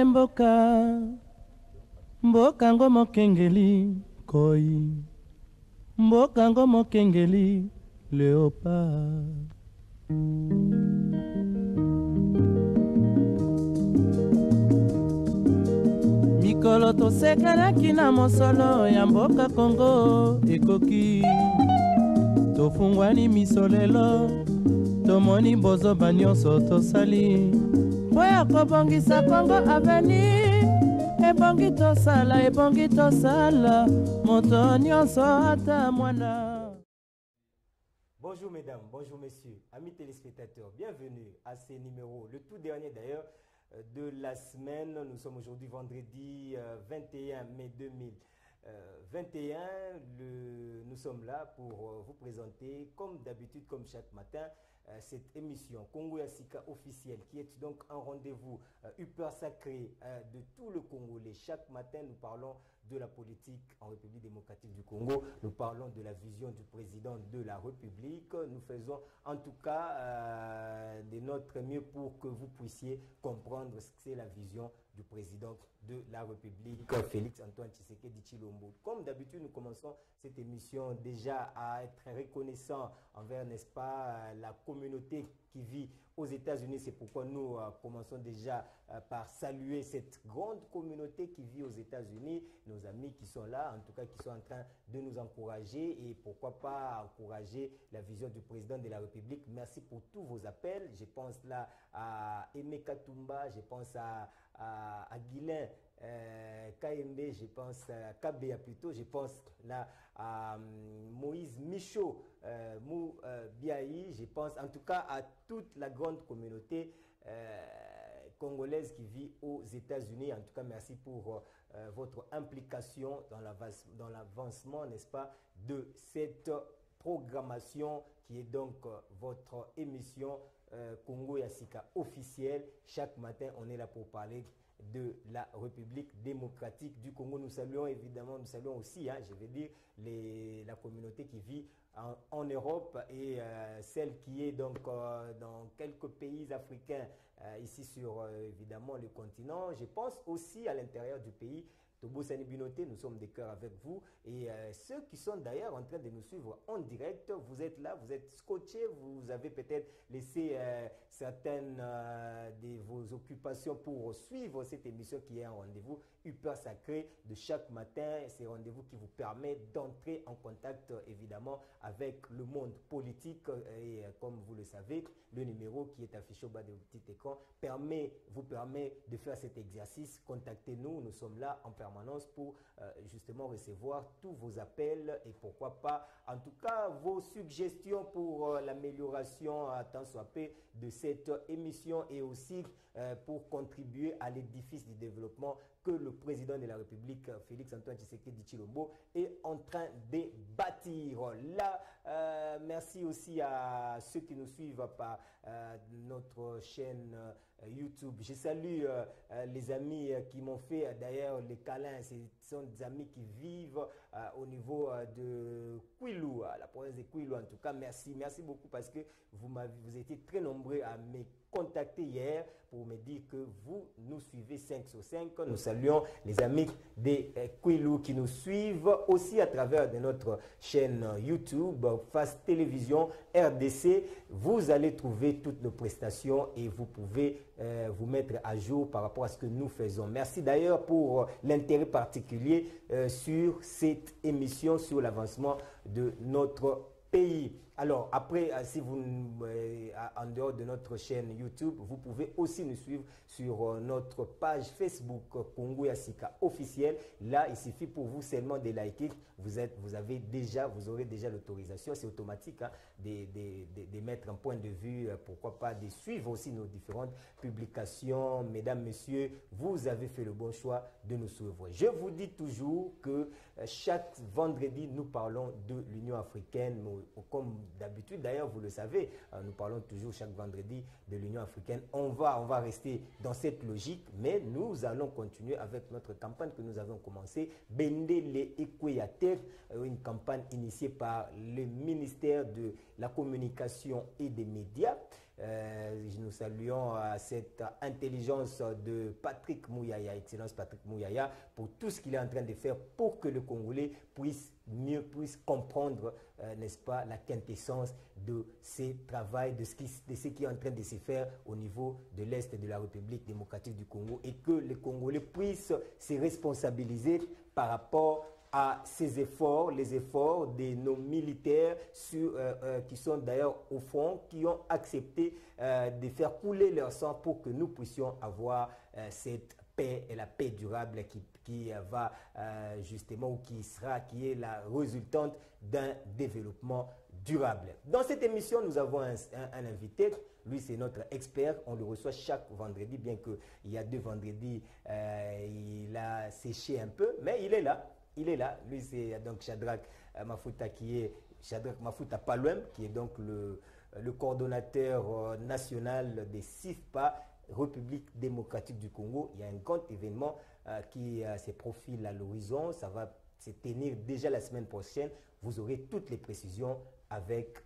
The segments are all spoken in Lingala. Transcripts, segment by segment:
mboka mboka ngo mokengeli koi mboka ngo mokengeli léopard. Mikolo tosekelaki na mosolo ya mboka Kongo ekoki tofungwani misolelo tomoni bozoba nyonso tosali po ya kobongisa Kongo aveni ebongi tosala moto nyonso ata mwana. Bonjour mesdames, bonjour messieurs, amis téléspectateurs, bienvenue à ce numéro, le tout dernier d'ailleurs de la semaine. Nous sommes aujourd'hui vendredi 21 mai 2021. Nous sommes là pour vous présenter, comme d'habitude, comme chaque matin, cette émission Congo Yassika officielle, qui est donc un rendez-vous hyper sacré de tout le Congolais. Chaque matin, nous parlons de la politique en République démocratique du Congo. Nous parlons de la vision du président de la République. Nous faisons en tout cas de notre mieux pour que vous puissiez comprendre ce que c'est la vision du président de la République, Félix Antoine Tshisekedi Tshilombo. Comme d'habitude, nous commençons cette émission déjà à être reconnaissant envers, n'est-ce pas, la communauté qui vit aux États-Unis. C'est pourquoi nous commençons déjà par saluer cette grande communauté qui vit aux États-Unis, nos amis qui sont là, en tout cas qui sont en train de nous encourager, et pourquoi pas encourager la vision du président de la République. Merci pour tous vos appels. Je pense là à Aimé Katumba, je pense à Guilain KMB, je pense à Kabea plutôt, je pense là à Moïse Michaud, Mou Biaï, je pense en tout cas à toute la grande communauté congolaise qui vit aux États-Unis. En tout cas, merci pour votre implication dans l'avancement, n'est-ce pas, de cette programmation qui est donc votre émission Congo Yassika officielle. Chaque matin, on est là pour parler de la République démocratique du Congo. Nous saluons évidemment, nous saluons aussi, je vais dire, la communauté qui vit en Europe et celle qui est donc dans quelques pays africains, ici sur évidemment le continent. Je pense aussi à l'intérieur du pays. Tobo Sanibinoté, nous sommes des cœurs avec vous, et ceux qui sont d'ailleurs en train de nous suivre en direct, vous êtes là, vous êtes scotchés, vous avez peut-être laissé certaines de vos occupations pour suivre cette émission qui est un rendez-vous hyper sacré de chaque matin. C'est un rendez-vous qui vous permet d'entrer en contact évidemment avec le monde politique, et comme vous le savez, le numéro qui est affiché au bas de votre petit écran vous permet de faire cet exercice. Contactez-nous, nous sommes là en permanence pour justement recevoir tous vos appels, et pourquoi pas en tout cas vos suggestions pour l'amélioration tant soit peu de cette émission, et aussi pour contribuer à l'édifice du développement que le président de la République, Félix Antoine Tshisekedi Tshilombo, est en train de bâtir. Là, merci aussi à ceux qui nous suivent par notre chaîne YouTube. Je salue les amis qui m'ont fait d'ailleurs les câlins. Ce sont des amis qui vivent au niveau de Kwilu, la province de Kwilu. En tout cas, merci beaucoup, parce que vous étiez très nombreux à me contacter hier pour me dire que vous nous suivez 5 sur 5. Nous saluons les amis de Kwilu qui nous suivent aussi à travers de notre chaîne YouTube, Face Télévision RDC. Vous allez trouver toutes nos prestations et vous pouvez vous mettre à jour par rapport à ce que nous faisons. Merci d'ailleurs pour l'intérêt particulier sur cette émission, sur l'avancement de notre pays. Alors, après, si vous, en dehors de notre chaîne YouTube, vous pouvez aussi nous suivre sur notre page Facebook Congo Yassika officielle. Là, il suffit pour vous seulement de liker. Vous aurez déjà l'autorisation, c'est automatique, de mettre un point de vue, pourquoi pas de suivre aussi nos différentes publications. Mesdames, messieurs, vous avez fait le bon choix de nous suivre. Je vous dis toujours que chaque vendredi, nous parlons de l'Union africaine, comme d'habitude. D'ailleurs, vous le savez, nous parlons toujours chaque vendredi de l'Union africaine. On va rester dans cette logique, mais nous allons continuer avec notre campagne que nous avons commencée, Bendele Ekweyate, une campagne initiée par le ministère de la Communication et des Médias. Nous saluons cette intelligence de Patrick Mouyaya, Excellence Patrick Mouyaya, pour tout ce qu'il est en train de faire pour que le Congolais puisse comprendre, n'est-ce pas, la quintessence de ce travail, de ce qui est en train de se faire au niveau de l'Est de la République démocratique du Congo, et que les Congolais puissent se responsabiliser par rapport à ces efforts, les efforts de nos militaires qui sont d'ailleurs au front, qui ont accepté de faire couler leur sang pour que nous puissions avoir cette paix et la paix durable qui va justement, ou qui est la résultante d'un développement durable. Dans cette émission, nous avons un invité. Lui, c'est notre expert. On le reçoit chaque vendredi, bien qu'il y a 2 vendredis, il a séché un peu, mais il est là. Il est là. Lui, c'est donc Shadrack Mafuta, Shadrack Mafuta Palwem, qui est donc le coordonnateur national des CIFPA, République démocratique du Congo. Il y a un grand événement qui se profile à l'horizon. Ça va se tenir déjà la semaine prochaine. Vous aurez toutes les précisions avec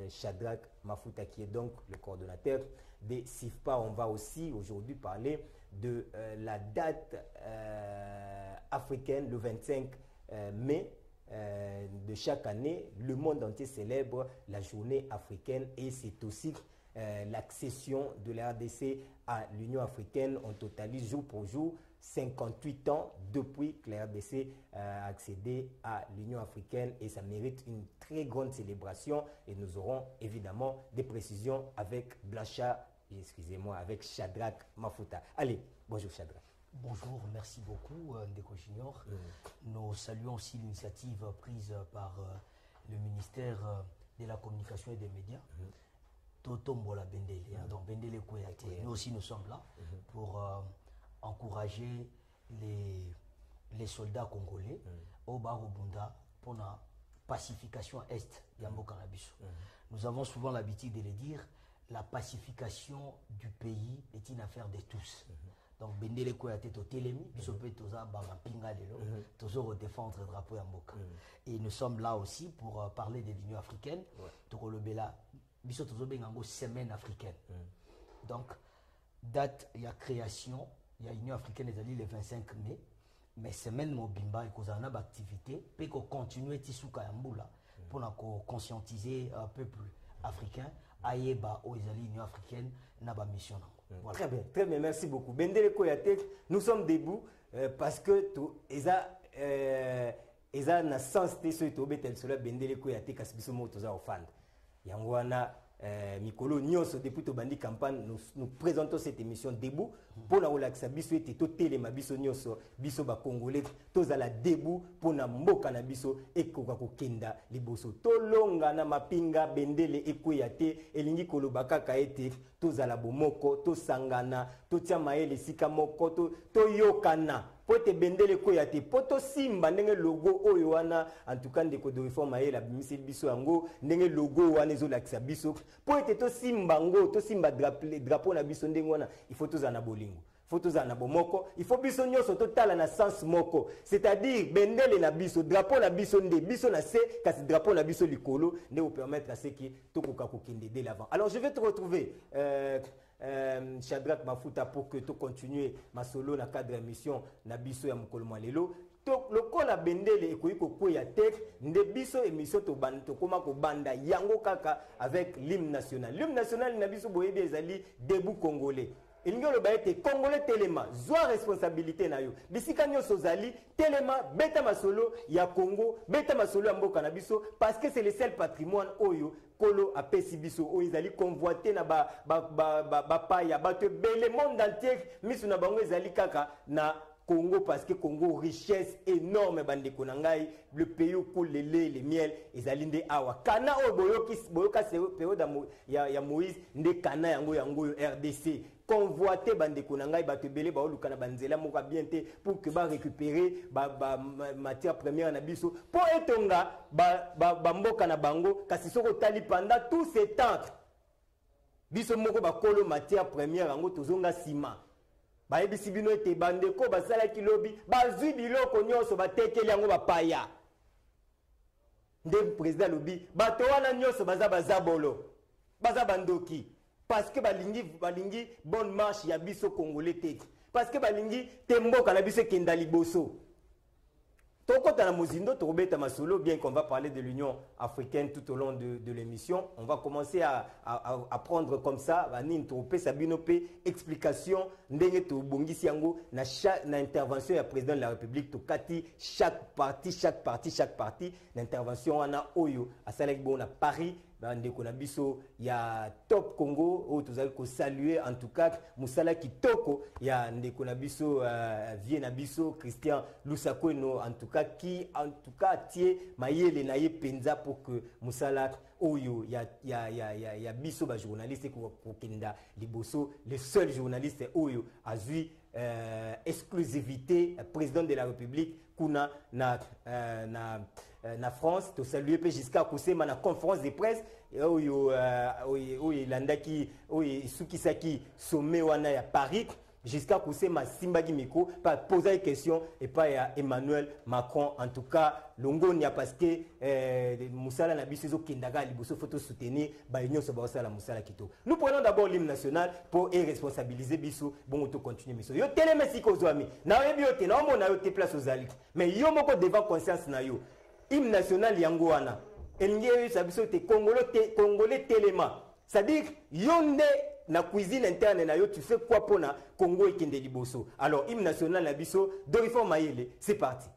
Shadrack Mafuta, qui est donc le coordonnateur des CIFPA. On va aussi aujourd'hui parler de la date africaine, le 25 mai de chaque année. Le monde entier célèbre la journée africaine, et c'est aussi l'accession de la RDC à l'Union africaine. On totalise jour pour jour 58 ans depuis que la RDC a accédé à l'Union africaine, et ça mérite une très grande célébration, et nous aurons évidemment des précisions avec avec Shadrack Mafuta. Allez, bonjour Shadrack. Bonjour, merci beaucoup Ndeko Junior. Nous saluons aussi l'initiative prise par le ministère de la Communication et des Médias. Totombola Bendele, donc Bendele Koyate. Nous aussi nous sommes là pour encourager les soldats congolais au Barobunda pour la pacification est Yambo Cannabis. Nous avons souvent l'habitude de le dire, la pacification du pays est une affaire de tous. Donc Bendele Koyate to telemi, bisope toza banga pinga lelo, tozo défendre le drapeau Yamboka. Et nous sommes là aussi pour parler de l'Union africaine. Tokolobela biso tozo bengango semaine africaine. Donc date il y a création, il y a l'Union africaine les le 25 mai, mais semaine mobimba et kozana d'activité peut qu'on continue tisuka yambula pour conscientiser un peuple africain ayeba aux l'Union africaine na ba mission. Voilà. Très bien, merci beaucoup. Bendele Koyate, nous sommes debout parce que eza na sens te so to betel cela Bendele Koyate kasbiso mo toza ofanda. Yangwana Mikolo Nyos depuis to bandi campagne, nous présentons cette émission debout pour na relaxa biso et to telema biso Nyos biso ba congolais tozala debout pour na mboka na biso ekoka kokenda liboso to longa na mapinga Bendele Koyate elingi kolobaka ka ete tozala bomoko to sangana to tia maele sika moko to yokana po te Bendele Koyate poto simba ndenge logo oyo wana en tout cas ndeko de réforme maele abimisi biso yango ndenge logo wana ezolakisa biso po ete to simba ngo to simba drapeau na biso ndenge wana il faut tozala na bolingo. Faut tozala na bomoko, il faut biso nyonso totala na sens moko, c'est-à-dire bendele na biso, drapeau na biso nde biso na se kasi drapeau na biso likolo nde vous permettre à ce qui tokoka kokende dès l'avant. Alors je vais te retrouver Shadrack Mafuta pour que tu continues ma solo na cadre émission na biso ya mokolo malelo. Lokola bendele ekoyi kokwea te nde biso émission to koma ko banda yango kaka avec l'hymne national. L'hymne national na biso boyebi ezali debout congolais. Il n'y a pas été congolais téléma, zoa responsabilité na yo. Bisika nyonso zali téléma beta masolo ya Congo, beta masolo ya mboka na biso parce que c'est le seul patrimoine oyo kolo apesi biso oyo ezali convoité na ba paya bato le monde entier misu na bango ezali kaka na Congo parce que Congo richesse énorme bandeko na ngai, le pays où coule le lait le miel ezali nde awa kana oyo boyoka période ya Moïse nde kana yango RDC convoité bandeko na ngai bato belé ba oluka na banzela moko bien te pour que ba récupérer matière première na biso po etonga ba mboka na bango kasi soko tali pendant tout ce temps biso moko ba kolo matière première yango tozonga sima ba ebisi bino ete bandeko basala kilobi bazwi biloko nyonso batekeli yango bapaya nde président lobi bato wana nyonso baza bazabolo baza bandoki parce que balingi bonne marche ya biso congolais te parce que balingi temboka na biso kenda liboso. Tokota na mozindo tobeta masolo, bien qu'on va parler de l'Union africaine tout au long de l'émission, on va commencer à prendre comme ça bani tropé sabinope explication ndenge to bongisi yango na intervention ya président de la République to kati chaque parti l'intervention ana oyo asalaki bon na Paris ndeko na biso ya Top Congo o tozali ko saluer en tout cas musala kitoko ya ndeko na biso vie na biso Christian Lusakweno en tout cas qui en tout cas tie mayele na ye penza pour que musala oyo ya biso ba journaliste ko kenda liboso le seul journaliste oyo azui exclusivité président de la République kuna na France to saluer pe jusqu'à kusema na conférence de presse oyo landaki oyo sukisaki sommet wana ya Paris jusqu'à kusema simbagi miko pa poser une question et pas ya Emmanuel Macron en tout cas longoni parce que musala na biso kendaga liboso photo soutenir ba union so ba sala musala kito. Nous prenons d'abord l'hymne national pour responsabiliser biso bon to continuer miso yo tele merci ko zoami na yebi yo te na mona yo te place aux alliés mais yo moko devant conscience na yo hymne national yango wana elingi sabiso te congolais téléma c'est-à-dire yonde na cuisine interne na yo tu fais quoi pour na Congo et kende liboso. Alors hymne national na biso Dorifo Mayele, c'est parti.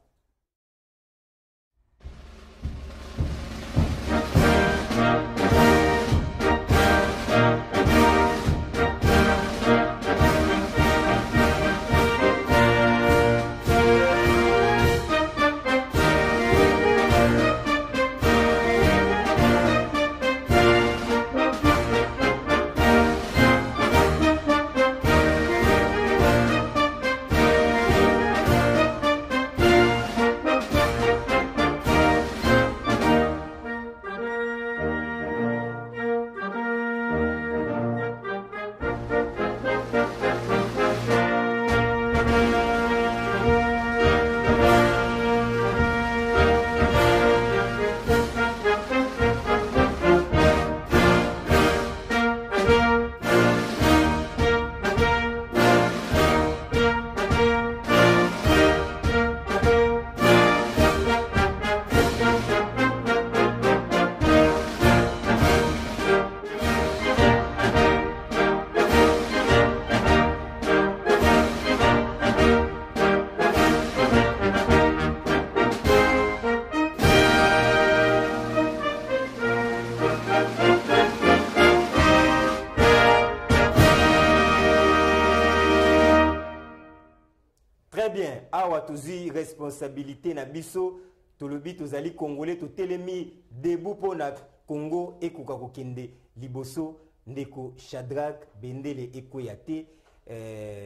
Tozi responsabilité na biso tolobi tozali congolais to telemi debout pour na Congo et kokakokende liboso ndeko Shadrach Bendele ekoyate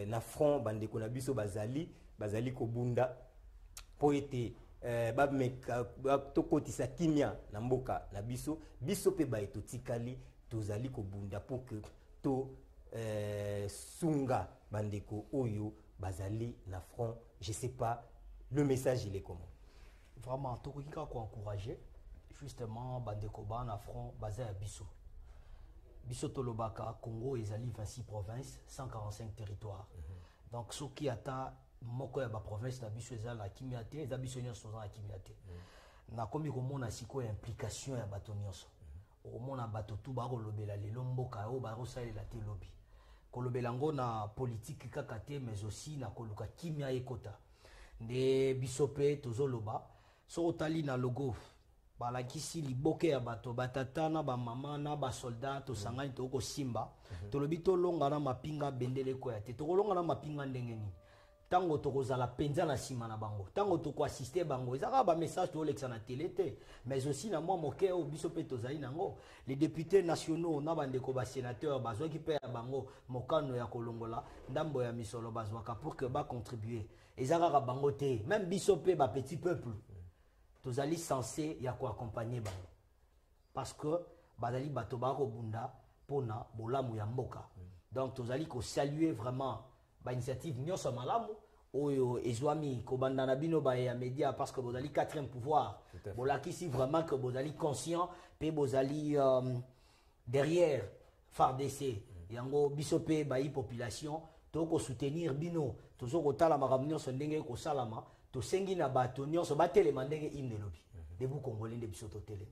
na front bandeko na biso bazali kobunda po ete tokotisa kimia na mboka na biso pe ba etotikali tozali kobunda pour que to sunga bandeko oyo bazali na front. Je sais pas, le message il est comment? Vraiment, tout le monde encourager justement bandeko ba na front basé à Bisso. Bisso Tolobaka, Congo, ezali 26 provinces, 145 territoires. Donc ce qui ata moko ya ba province na biso ezali la kimiate, ezali biso nyonso na kimiate. Na komi komona siko implication ya bato nyonso. Omona bato tu ba kolobela lelo mboka o ba rosalela te lobi. Kolobelango na politique kakate mais aussi na koluka kimia ekota nde bisope tozoloba so otali na logo balakisi liboke ya bato batatana ba mama na ba soldat to sangani to ko simba tolobi to longa na mapinga bendele ko ya te to kolonga na mapinga ndengeni tango to kozala penza na sima na bango tango to ko assister bango ezaka ba message to lexa na télé te mais aussi na moi moke o bisope tozali nango les députés nationaux na bandeko ba sénateurs bazwa ki pe ya bango mokano ya kolongola ndambo ya misolo bazwaka pour que ba contribuer ezaka bango te même bisope ba petit peuple tozali censé ya ko accompagner bango parce que bazali bato ba ko bunda pona bolamu ya mboka donc tozali ko saluer vraiment ba initiative nyonso malamu oyo ezwami kobanda na bino ba ya média parce que bozali 4e pouvoir bolaki si vraiment que bozali conscient pe bozali derrière FARDC yango bisope bayi population toko soutenir bino tozo kotala makambo nyonso ndenge ko salama to sengi na bato nyonso batelema ndenge hymne lobi debu congolais nde biso totele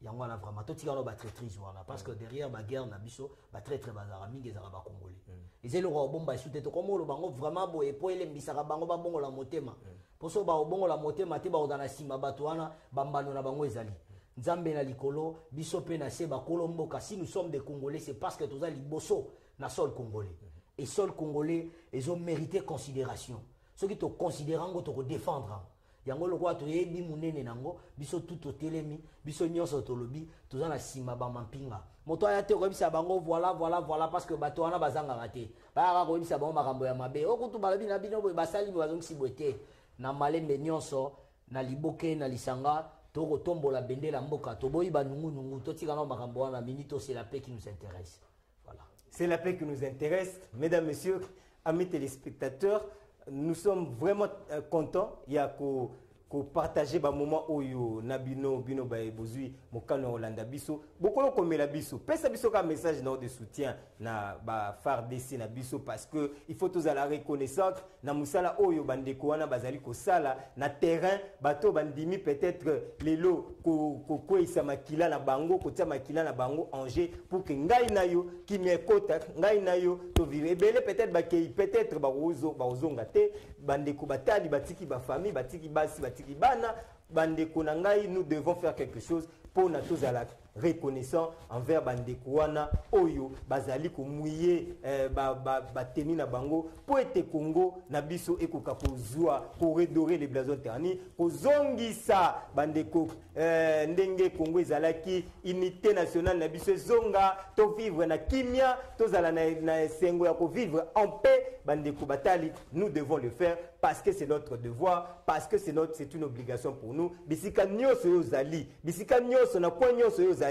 yango wana vraiment totika no ba traîtrise wana parce que derrière ba guerre na biso ba traître bazara mingi ezaka ba congolais ezelo ko bomba soute to komo lo bango vraiment boye po ele mbisaka bango ba bongo la motema poso ba bongo la motema te ba odana sima bato wana bambano na bango ezali nzambe na likolo biso pe na se ba kolomboka si nous sommes des congolais c'est parce que toza liboso na sol congolais et sol congolais ils ont mérité considération ceux qui te considérant go te défendre yango lokwa to yebi munene nango biso tout telemi biso nyonso tolobi toza na sima ba mampinga moto aya te ko bisa bango voilà parce que bato wana bazanga raté ba ko bisa bango makambo ya mabe okutu balabi na bino boy basali bazongisi bote na malembe nyonso na liboke na lisanga toko tombola bendela mboka toboyi ba nungu totika na makambo wana minito c'est la paix qui nous intéresse voilà c'est la paix qui nous intéresse mesdames messieurs amis téléspectateurs nous sommes vraiment contents il y a ko partager ba moment oyo na bino ba bozui mokano Holanda biso bokolo komela biso pesa biso ka message na de soutien na ba FARDC na biso parce que il faut tous à la reconnaissance na musala oyo bandeko wana bazali ko sala na terrain bato bandimi peut-être lelo ko isa makila na bango ko tia makila na bango Angers pour que ngai na yo ki mekota ngai na yo to vivre belé peut-être ba kei peut-être ba ozonga te bandeko batali batiki ba famille batiki basi Bana, bandeko nangai, nous devons faire quelque chose pour na tozala reconnaissant envers bandeko wana oyo bazali ko mouiller ba teni na bango pour être Congo na biso ekoka kozwa pour redorer les blasons ternis ko zongisa bandeko ndenge Congo ezalaki unité nationale na biso zonga to vivre na kimia tozala na sengo ya ko vivre en paix bandeko batali nous devons le faire parce que c'est notre devoir parce que c'est une obligation pour nous bisika nyoso yozali bisika nyoso na kwa nyoso yozali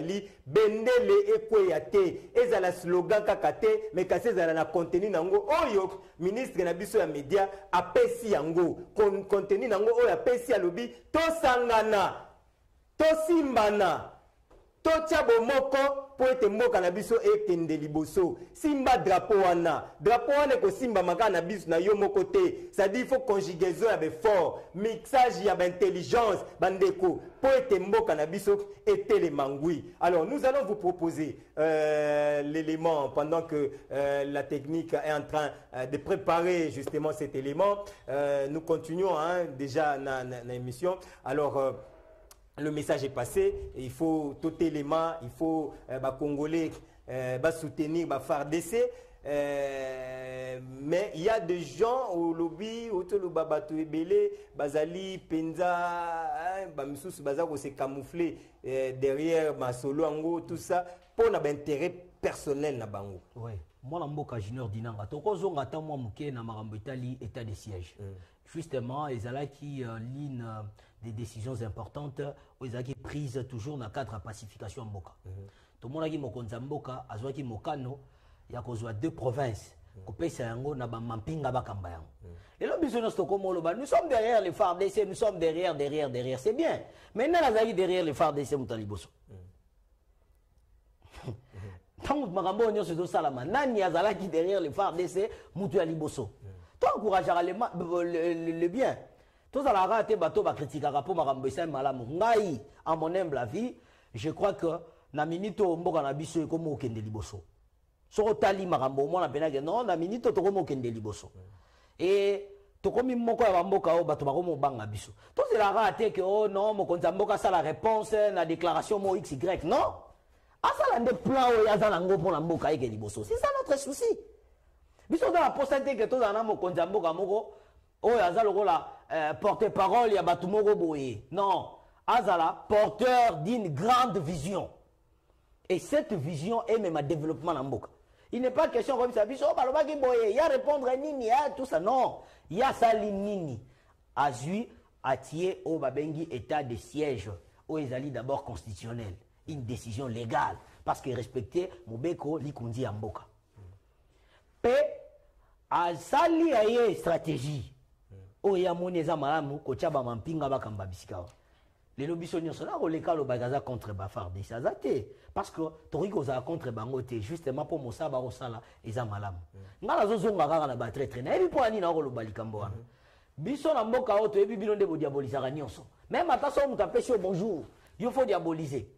bendele ekweyate ezala slogan kakate mais kasi ezala na contenu nango oyo ministre na biso ya media apesi yango contenu nango oyo apesi alobi tosangana tosimbana totia bomoko po ete mboka na biso ekende liboso simba drapeau wana ko simba maka na biso na yo moko te ça dit il faut conjugaison ya fort mixage ya intelligence bandeko po ete mboka na biso etele mangui. Alors nous allons vous proposer l'élément pendant que la technique est en train de préparer justement cet élément. Nous continuons déjà na émission. Alors le message est passé, il faut tout élément, il faut Congolais soutenir FARDC. Mais il y a des gens au lobby, au Babato Ebele, Bazali, Penza, Bamsous, Bazako s'est camouflé derrière Masolo Ango, tout ça, pour un intérêt personnel na bango. Oui, moi, je suis junior Dinanga. Toko zonga ta moi mouké na marambo Italie, état de siège. Justement, ils allaient qui ligne des décisions importantes, ils allaient prises toujours dans le cadre de la pacification en Mboka. Tout le monde a dit Mokonza Mboka, a dit Mokano, il y a deux provinces. Et là, nous sommes derrière les FARDC, nous sommes derrière. C'est bien. Maintenant, nous sommes derrière les FARDC, Moutaliboso. Tant que Marambo Nyon se Salama, Nani Azalaki derrière les FARDC, Moutaliboso. Toi, encourageras le bien. Tous à la rate, bateau, va critiquer rapport Marambo Issa Malamou. Ngai, à mon humble avis, je crois que Naminito Mboka Nabiso est comme Okende Liboso. Sorotali Marambo, moi, non, Naminito Tokomo Okende Liboso. Et Tokomi Moko Mboka, Batomaromo Banga Biso. Tous à la rate, que oh non, Mokonza Mboka, ça la réponse, la déclaration Mo XY. Non. Ah, ça la plan où il y a Zanango pour la Mboka et Liboso. C'est ça notre souci. Biso dans la postalité que tous en amo konzambo kamoko oh azala la porte-parole ya batumoko boye non azala porteur d'une grande vision et cette vision est même un développement na mboka. Il n'est pas question comme ça biso baloba ki boye ya répondre nini ya tout ça non ya sali nini azui atie au babengi état de siège au ezali d'abord constitutionnel une décision légale parce que respecter mobeko likundi ya mboka. A sali aye stratégie o ya moneza malamu ko chaba mampinga bakamba bisika Les lobbies sont les cas le contre Bafarde, ça zate parce que Toriko za contre Bangote justement pour Mossa Barosala et Zamalam. Ngala zozonga kaka na batre traîner et puis pour ani na ko lobali kambo wana. Biso na mboka oto et puis bino de diaboliser nyonso. Même attention on t'appelle sur bonjour, il faut diaboliser.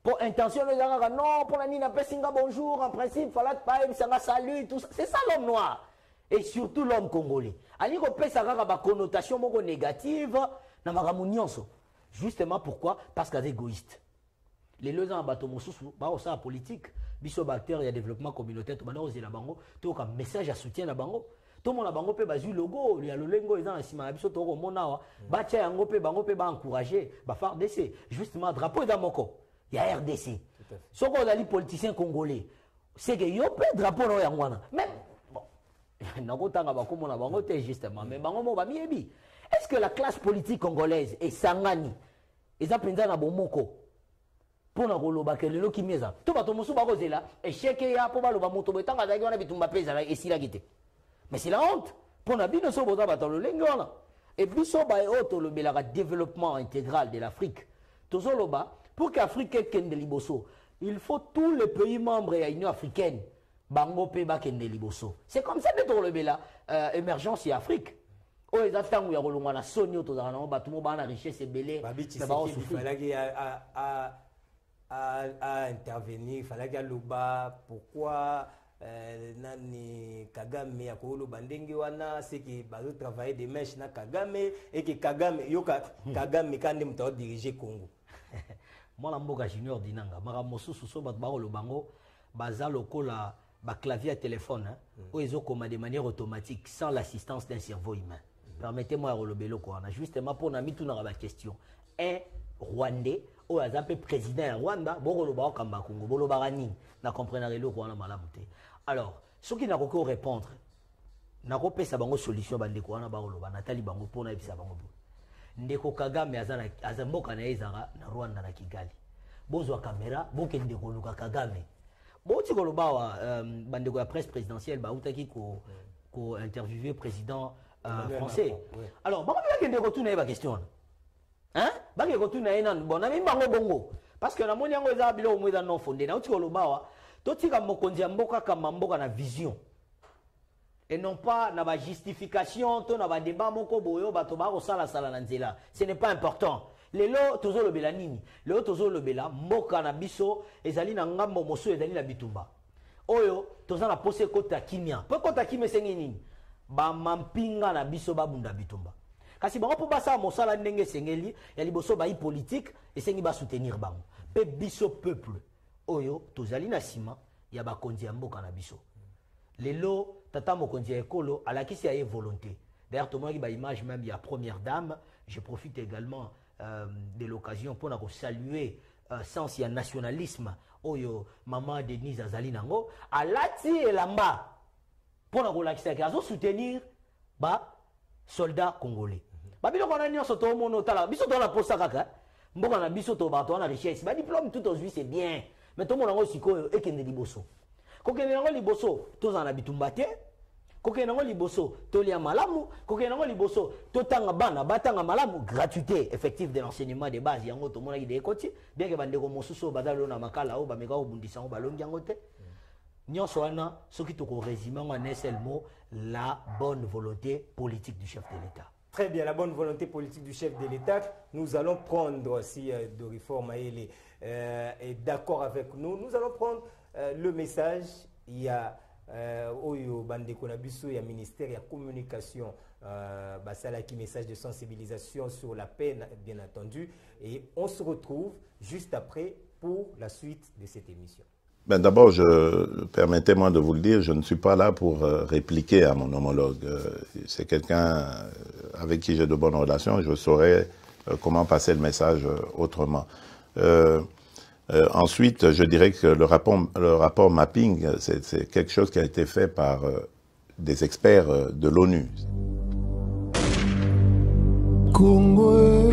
Pour intention les gens non pour la nina pesinga bonjour en principe fallait pas ça salut tout ça. C'est ça l'homme noir et surtout l'homme congolais. Ani ko pesa kaka ba connotation moko négative na makamu nyonso. Justement pourquoi? Parce qu'elle est égoïste. Les deux ans, la politique, biso bactère, il y a développement communautaire, tout le monde a bango, tout un message à soutien à bango. Tout le monde a bango peut baser logo, il y a le logo, ils ont un ciment, biso tout le monde a, batia yango peut bango peut encourager, bah faire RDC. Justement, drapeau dans mon corps, il y a RDC. Ce qu'on a dit politicien congolais, c'est que yo peut drapeau dans yangwana. Même bon, n'angotanga bako mon bango te justement, mais bango mo ba miebi. Est-ce que la classe politique congolaise est sangani? Ils ont na bomoko. Pour na koloba ke lelo kimeza. To bato musu ba kozela échec ya po ba loba moto betanga zaki wana bitumba pesa la esila kite. Mais c'est la honte. Pour na bino so boza bato le lengona. Et biso ba auto le belaka développement intégral de l'Afrique. Tozo loba pour qu'Afrique ait de liboso, il faut tous les pays membres de l'Union africaine bango pe ba kende liboso. C'est comme ça que to le bela émergence en Afrique. Oh, ils attendent ya kolongwa na soni to za na ba tumo ba na richesse belé mais ba il fallait à intervenir, il fallait que loba pourquoi nani Kagame ya ko loba ndenge wana c'est que ba travailler des mèches na Kagame et que Kagame yoka Kagame kande mta diriger Congo. Moi la mboka junior dinanga mara mosusu so ba lobango baza lokola ba clavier à téléphone où ils ont commandé de manière automatique sans l'assistance d'un cerveau humain. Permettez-moi de le quoi. Justement pour nous tout dans la question. Un Rwandais ou un président Rwanda, bon le ba kamba Congo, bon le barani, na comprendre le quoi na malamuté. Alors, ceux qui n'a pas répondre, n'a pas sa bango solution bande quoi na ba le ba Nathalie bango pour na bisa bango. Ndeko Kagame azamboka na ezara na Rwanda na Kigali. Bozo caméra, boke ndeko luka Kagame. Bon ti ko le ba bande ko presse présidentielle ba utaki ko interviewer président français. Oui. Alors, je vais retourner à la question. Hein? Je vais retourner à la question. Parce que nous avons non fondé. Nous avons une vision. Et non pas na justification, na débat moko boyo bato ba sala sala na nzela. Ce n'est pas important. Lelo tozo le bela nini? Lelo tozo le bela mboka na biso ezali na ngambo moso ezali na bitumba. Oyo toza na pose kota kimia. Po kota kimia sengi nini? Ba mampinga na biso babunda bitumba. Kasi bango po basa mosala ndenge sengeli ya liboso ba politique et sengi ba soutenir bango. Pe biso peuple. Oyo tozali na sima ya ba konzi ya mboka na biso. Lelo tata mokonzi ekolo à la qui c'est volonté. D'ailleurs tout le monde qui ba image même il y a première dame, je profite également de l'occasion pour saluer sens ya nationalisme oyo maman Denise Azali nango alati elamba pour na soutenir ba soldats congolais. Ba bilo kona nyonso to mono tala biso to la posa kaka mboka na biso to ba to na richesse ba diplôme tout aujourd'hui c'est bien mais to mona ngo sikoyo ekende liboso kokende ngo liboso to za na bitumba te kokende ngo liboso to lia malamu kokende ngo liboso to tanga bana batanga malamu gratuité effective de l'enseignement de base yango to mona ki de koti bien que bande ko mosuso bazalo na makala o ba meka o bundisa ngo balongi yango te nyonso wana soki to ko résumer en un seul mot la bonne volonté politique du chef de l'État. Très bien, la bonne volonté politique du chef de l'État. Nous allons prendre, si de réforme est d'accord avec nous, nous allons prendre le message. Il y a Oyo Bandeko Nabiso, il y a ministère, il y a communication, qui message de sensibilisation sur la peine, bien entendu. Et on se retrouve juste après pour la suite de cette émission. Ben d'abord, permettez-moi de vous le dire, je ne suis pas là pour répliquer à mon homologue. C'est quelqu'un avec qui j'ai de bonnes relations, je saurais comment passer le message autrement. Ensuite, je dirais que le rapport mapping, c'est quelque chose qui a été fait par des experts de l'ONU. Congo.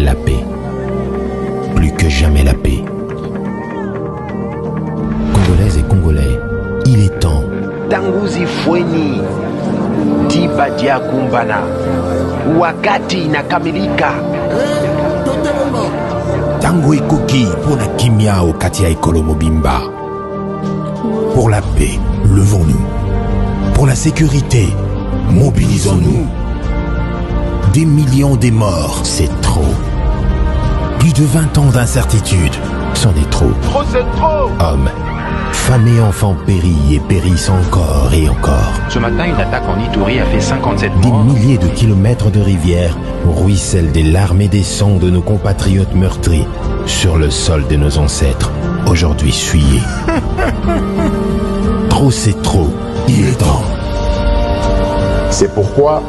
La paix, plus que jamais la paix. Congolaises et Congolais, hajakumbana, wakati inakamilika. Tango ekoki pona kimia au kati ya ekolo mobimba. Pour la paix, levons-nous. Pour la sécurité, mobilisons-nous. Des millions de morts, c'est trop. Plus de 20 ans d'incertitude, c'en est trop. Trop, c'est trop. Hommes, femmes et enfants périllent et périssent encore et encore. Ce matin, une attaque en Ituri a fait 57 Des morts. milliers de kilomètres de rivières ruissellent des larmes et des sangs de nos compatriotes meurtris sur le sol de nos ancêtres, aujourd'hui souillés. Trop c'est trop, il est temps. C'est pourquoi,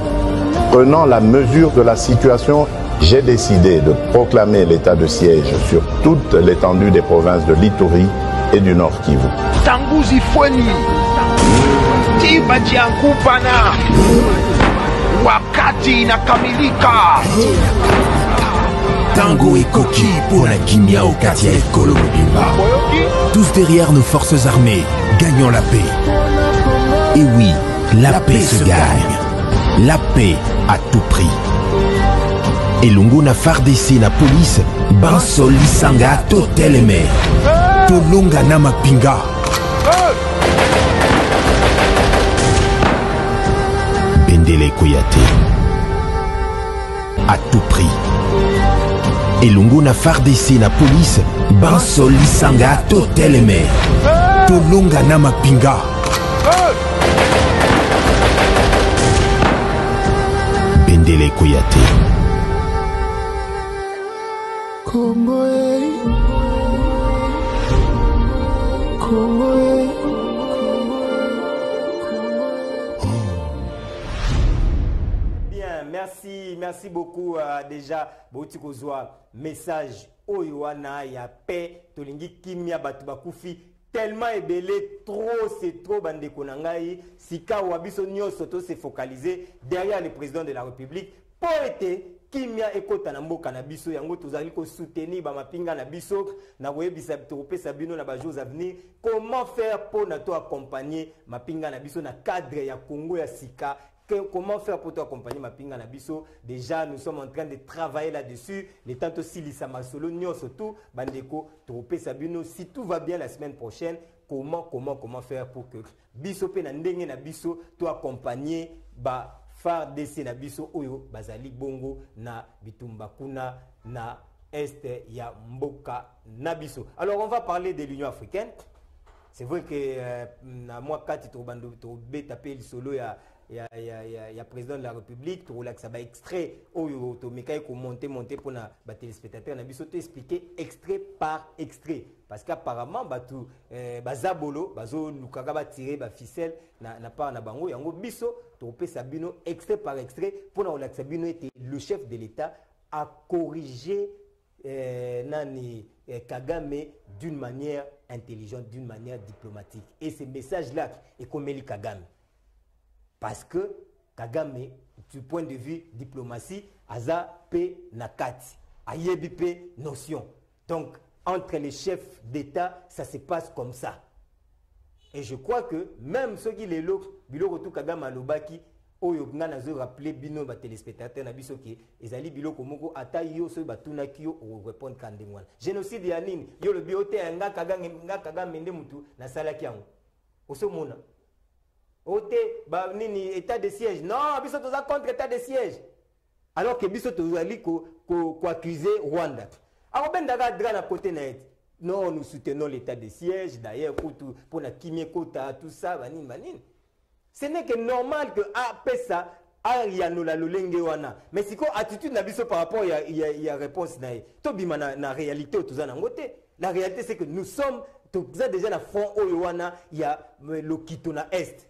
prenant la mesure de la situation, j'ai décidé de proclamer l'état de siège sur toute l'étendue des provinces de l'Ituri et du Nord Kivu. Tanguzi Fweni, Tiba Jiankupana, wakati inakamilika. Tango et Koki pour la Kimia au Katia et Kolo Mobimba. Tous derrière nos forces armées, gagnons la paix. Et oui, la paix se gagne. La paix à tout prix. Et Lungu na FARDC na police, Banso Lisanga Toteleme. Tolonga na Mapinga. Bendele Koyate. À tout prix. Et Lungu na FARDC na police, Banso Lisanga Toteleme. Tolonga na Mapinga. Bendele Koyate. Bien, merci beaucoup déjà Bouti Kozwa message Oyoana ya paix tolingi kimia batu bakufi tellement ebelé trop c'est trop bande konangai sika wabiso nyoso to se focaliser derrière le président de la République pour être kimia ekota na mboka na biso yango tozali ko soutenir ba mapinga na biso na koyebisa topesa bino na ba jours à venir comment faire pour na to accompagner mapinga na biso na cadre ya Congo ya sika. Comment faire pour t'accompagner ma pinga na biso? Déjà, nous sommes en train de travailler là-dessus. Les temps aussi, Lissama Solo, Nyon surtout, Bandeko, Tropé Sabino. Si tout va bien la semaine prochaine, comment faire pour que biso pe na ndenge na biso to accompagner ba FARDC na biso oyo bazali bongo na bitumba kuna na est ya mboka na biso. Alors on va parler de l'Union africaine. C'est vrai que na moi kati to bando to beta pe solo ya président de la République to relax ba extrait oyo to mekai ko monter pour na ba téléspectateurs na biso to expliquer extrait par extrait parce qu'apparemment batu bazabolo bazo lukaka ba tirer ba ficelle na part na bango yango biso to pesa bino extrait par extrait pour na relax bino était le chef de l'État a corrigé Nani Kagame d'une manière intelligente, d'une manière diplomatique. Et ce message-là est comme Eli Kagame. Parce que Kagame, du point de vue diplomatie, Aza P Nakati, Ayebi P notion. Donc, entre les chefs d'État, ça se passe comme ça. Et je crois que même ceux qui les loquent, Biloko tout Kagame Alobaki, oyo ngana zo rappeler bino ba téléspectateurs na biso ki ezali biloko moko ata yo so batuna ki yo répondre kandengwana génocide ya nini yo le biote nga Kagame nde mutu na sala ki yango oso mona ote ba nini état de siège non biso toza contre état de siège alors que biso tozali ko accuser Rwanda alors ben daga dra na côté na et non nous soutenons l'état de siège d'ailleurs pour na kimie kota tout ça banine. Ce n'est que normal que pesa arianola lolenge wana mais siko attitude na biso par rapport il y a réponse na to bima na réalité to za na ngote la réalité c'est que nous sommes déjà na front oyo wana il y a le kito na est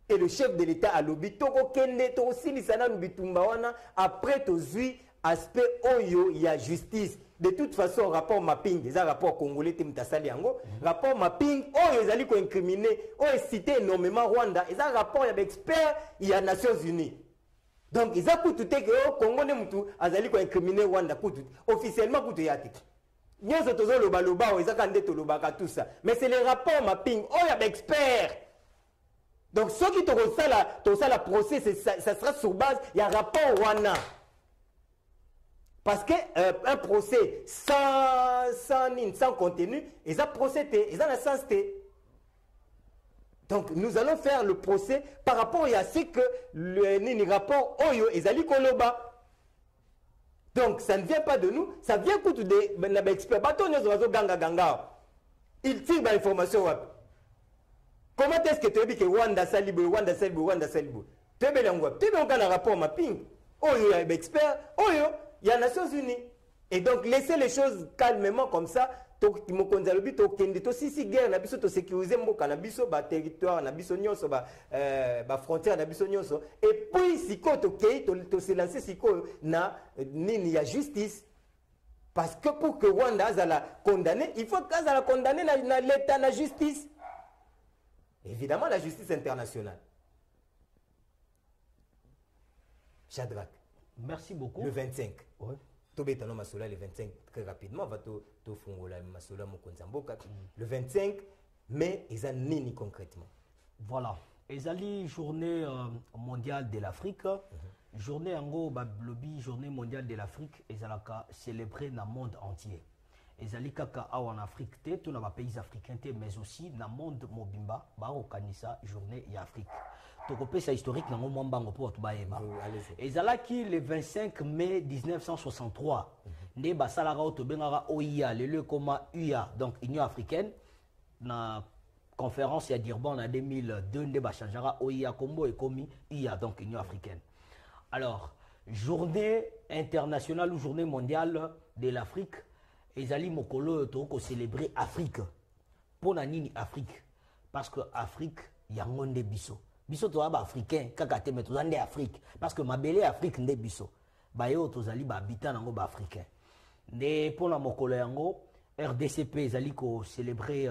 et le chef de l'État a lobby toko kende to silisa na bitumba wana après to zui aspect oyo il y a justice. De toute façon, rapport mapping, des rapports congolais, rapport mapping, oh, ils allaient incriminer, oh, ils citaient énormément Rwanda, ils ont un rapport avec experts, il y a Nations Unies. Donc, ils ont tout que oh, Congo ne mutu, ils allaient incriminer Rwanda, officiellement, pour tout yati. Nous sommes tous le baloba, ils ont tout ça. Mais c'est les rapports mapping, oh, il y a experts. Donc, ceux qui te ça la procès, ça sera sur base, il y a un rapport Rwanda. Parce qu'un procès sans contenu, ils ont procédé, ils ont la sens. Donc, nous allons faire le procès par rapport à ce que le rapport Oyo et Zali Koloba. Donc, ça ne vient pas de nous, ça vient des experts. Ils tirent l'information. Comment est-ce que tu as dit que Rwanda Salibo, Rwanda Salibo, Rwanda Salibo? Tu as dit un rapport mapping. Oyo, il y a des experts. Oyo, il y a les Nations Unies. Et donc, laissez les choses calmement comme ça. Si guerre na biso to sécuriser mboka na biso ba territoire na biso nyonso ba frontière na biso nyonso et puis siko to kei to se lancer siko na nini ya justice parce que pour que Rwanda azala condamné il faut qu'azala condamné na l'état na justice évidemment la justice internationale. Shadrach, merci beaucoup. Le 25. Ouais. Tobetano Masola le 25 très rapidement va to fungola Masola Mokonzamboka le 25 mai ils ont nini concrètement. Voilà, ezali journée mondiale de l'Afrique. Journée ango bablobi journée mondiale de l'Afrique ezalaka célébrée dans le monde entier. Ezali kaka en Afrique te tout na pays africains te mais aussi dans le monde mobimba ba okanisa journée ya Afrique. Tokopesa historique nango mwambango po to bayeba. Ezalaki le 25 mai 1963 nde basalaka to bengaka OIA le koma UA donc Union africaine na conférence ya Durban en 2002 nde ba changera OIA kombo et komi UA donc Union africaine. Alors journée internationale ou journée mondiale de l'Afrique ezali mokolo to ko célébrer Afrique. Pona nini Afrique parce que Afrique yango nde biso. Biso to ba africain kaka te meto zande Afrique parce que mabele Afrique nde biso ba yo to zali ba habitant nango ba africain nde pona mokolo yango RDCP zali ko célébrer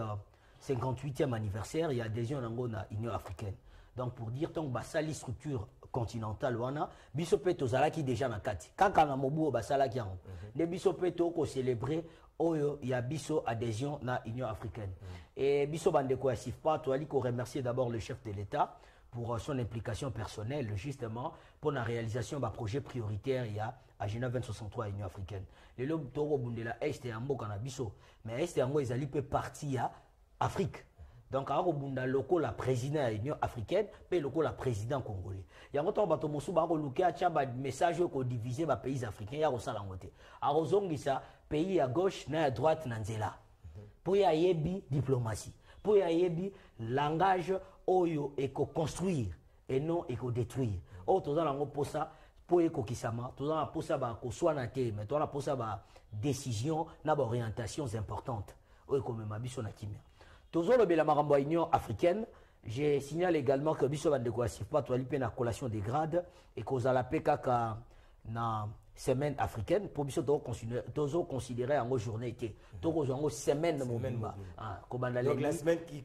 58e anniversaire et adhésion nango na Union africaine donc pour dire donc ba sali structure continentale wana biso pe to zalaki déjà na kati kaka na mobu ba salaki yango nde biso pe to ko célébrer oyo ya biso adhésion na Union africaine et biso bandeko ya SIFPA to ali ko remercier d'abord le chef de l'État pour son implication personnelle, justement, pour la réalisation d'un projet prioritaire il y a à Genève 2063 à l'Union africaine. Le lobe toro bundela est et ambo canabiso, mais est et ambo ils allaient partir à Afrique. Donc à bunda loko la président de l'Union africaine, puis loko la président congolais. Il y a un temps bato mosu ba luke a tcha ba message ko diviser ba pays africains ya rosala ngote. A rozongisa pays à gauche na à droite na nzela. Pour ya yebi diplomatie. Pour ya yebi langage oyo eko construire et non eko détruire. O toza lango posa po eko kisama, toza na posa ba ko swana te, mais toza na posa ba décision na ba orientations importantes. O eko mema biso na kimia. Tozo le bela marambo Union africaine, je signale également que biso ba de ko asifa to ali pe na collation des grades et ko za la pekaka na semaine africaine pour biso tozo considérer en journée été tozo en semaine mobimba donc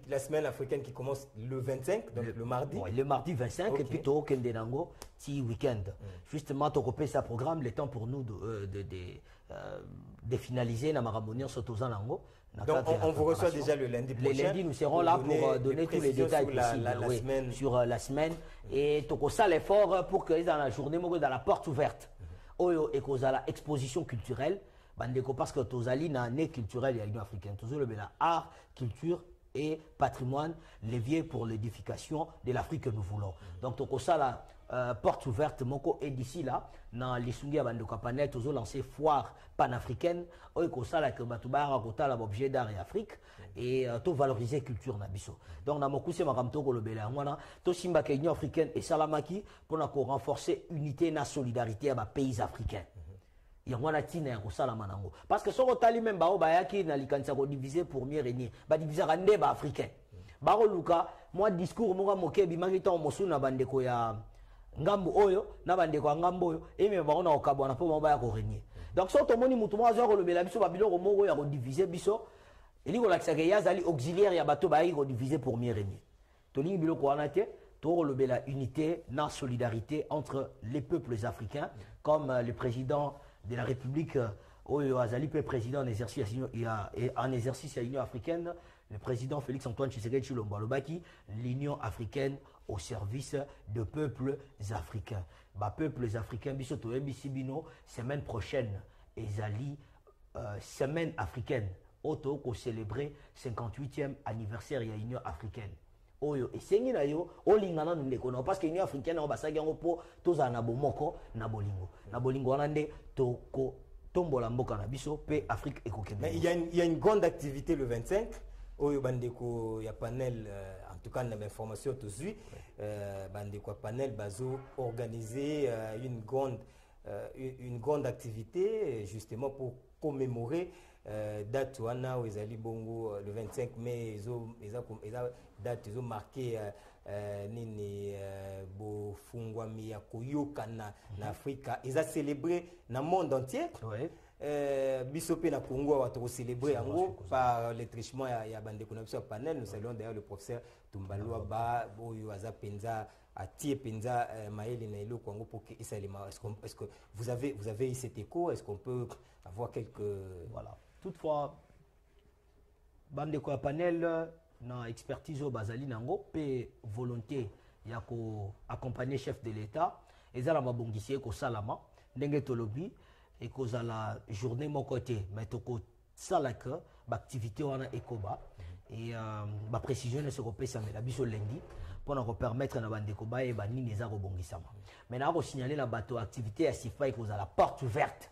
la semaine africaine qui commence le 25 donc le mardi le mardi 25 et puis to kende nango ti week-end justement to copé sa programme le temps pour nous de finaliser na maramonion sotoza nango. Donc on vous reçoit déjà le lundi prochain. Le lundi nous serons là pour donner tous les détails possibles sur la semaine et to ça l'effort pour que dans la journée dans la porte ouverte oyo ekozala exposition culturelle bandeko parce que tozali na année culturelle ya l'Union africaine toujours le bela art culture et patrimoine levier pour l'édification de l'Afrique que nous voulons donc tokosala porte ouverte moko et d'ici là na lisungi ya bandeko panel toujours lancer foire panafricaine oyo kosala que batubara kotala objet d'art et Afrique et to valoriser culture na biso donc na mokuse makamto ko lobela ngwana to simba ke Union africaine et salamaki pour na ko renforcer unité na solidarité à ba pays africains yangwana tina ya kosala manango parce que soko tali même ba obayaki na likanisa ko diviser pour mieux régner ba diviser rande ba africain ba ko luka moi discours mo moke bi mangita mosu na bandeko ya ngambo oyo na bandeko ya ngambo oyo et me ba ona okabwana po ba ya ko régner donc so to moni mutu mo azo ko lobela biso ba biloko moko ya ko diviser biso et ko lakisa ke yazali auxiliaire ya bato ba yi ko diviser pour mieux régner to lingi biloko wana te to la unité na solidarité entre les peuples africains comme le président de la République Oyo Azali président en exercice à l'Union africaine, le président Félix Antoine Tshisekedi Tshilombo Alobaki, l'Union africaine au service de peuples africains. Peuples africains, biso to ebisibino semaine prochaine ezali semaine africaine auto ko célébrer 58e anniversaire ya Union africaine. Oyo esengi na yo olingana ndeko na parce que Union africaine o basaki yango po toza na bomoko na bolingo. Na bolingo wana nde to ko tombola mboka na biso pe Afrique ekokende. Mais il y a une grande activité le 25. Oyo bandeko ya panel en tout cas na information tozui bandeko panel bazo organiser une grande activité justement pour commémorer date wana ezali bongo le 25 mai eza date ezo marqué nini bofungwami ya koyokana na Afrika eza célébré na monde entier. Ouais. Biso pe na Congo wa to célébrer yango par le trichement ya bande connexion panel. Nous saluons d'ailleurs le professeur Tumbalwa ba oyo aza penza atie penza maeli na ilo Congo pour que ça est-ce que vous avez eu cet écho, est-ce qu'on peut avoir quelques voilà. Toutefois bande ko panel na expertise au bazali nango pe volonté ya ko accompagner chef de l'état ezala mabongisi ko salama ndenge tolobi et cause à la journée mon côté mais toko salaka activité wana ekoba et ma précision ne se repose mais la biso lundi pour nous permettre na bande ko ba e ba nini za robongisama mais na ko signaler la bateau activité à sifa et cause à la porte ouverte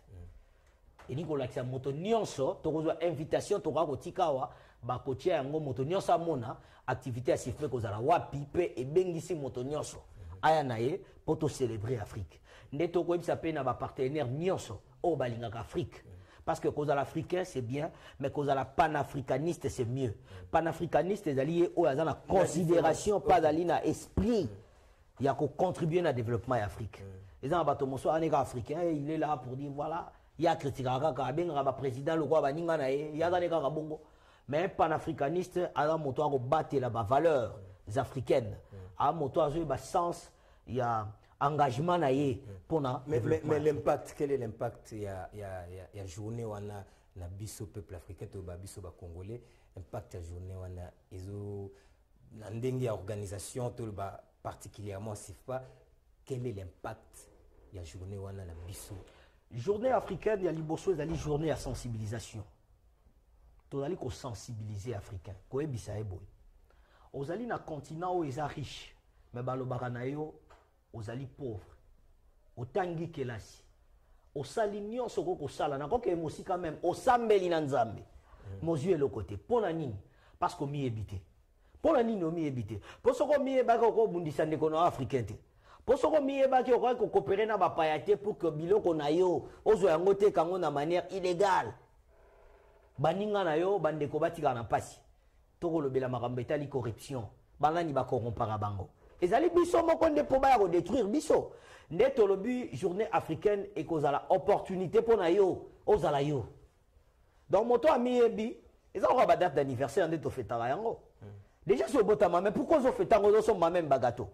et ni ko lakisa moto nyonso to ko invitation to ko tikawa ba kotia yango moto nyonso amona activité à sifa cause à la wapi pe e bengisi moto nyonso aya naye pour to célébrer Afrique ndeto ko bisa pe na ba partenaire nyonso au balingaka Afrique parce que cause à l'africain c'est bien mais cause à la panafricaniste c'est mieux panafricaniste est allié au azana considération pas d'alina esprit il y a qu'à contribuer au développement d'Afrique les gens bateau monso aneka africain il est là pour dire voilà il y a critiquer kaka benga ba président le roi baninga na il y a dans ka bongo mais panafricaniste ala moto ko battre la valeurs africaines a moto azo ba sens il y a engagement naie pour na mais l'impact quel est l'impact il y a journée wana na biso peuple africain to ba biso ba congolais impact ya journée wana ezo na ndenge ya organisation to ba particulièrement SIFPA quel est l'impact ya journée wana na biso journée africaine ya liboso ezali journée ya sensibilisation to dali ko sensibiliser africain ko ebisa eboy ozali na continent où eza riche mais balobaka na yo ozali pauvre otangi kelasi osali nyonso ko sala na koke emosi quand même osambeli na nzambe mozu le côté pona nini parce que mi ebité pona nini mi ebité poso ko mi ebaka ko bundisa ndeko na africain te poso ko mi ebaki ko coopérer na ba payate pour que biloko na yo ozo yango te kango na manière illégale baninga na yo bandeko batika na pasi toko lobela makambo etali corruption banani ba corrompara bango ezali biso moko nde po ba détruire biso nde tolobi journée africaine et cause à la opportunité pour na yo ozala yo donc moto ami ebi ezala ba date d'anniversaire nde to fetaka yango déjà so botama mais pourquoi zo fetango zo so même bagato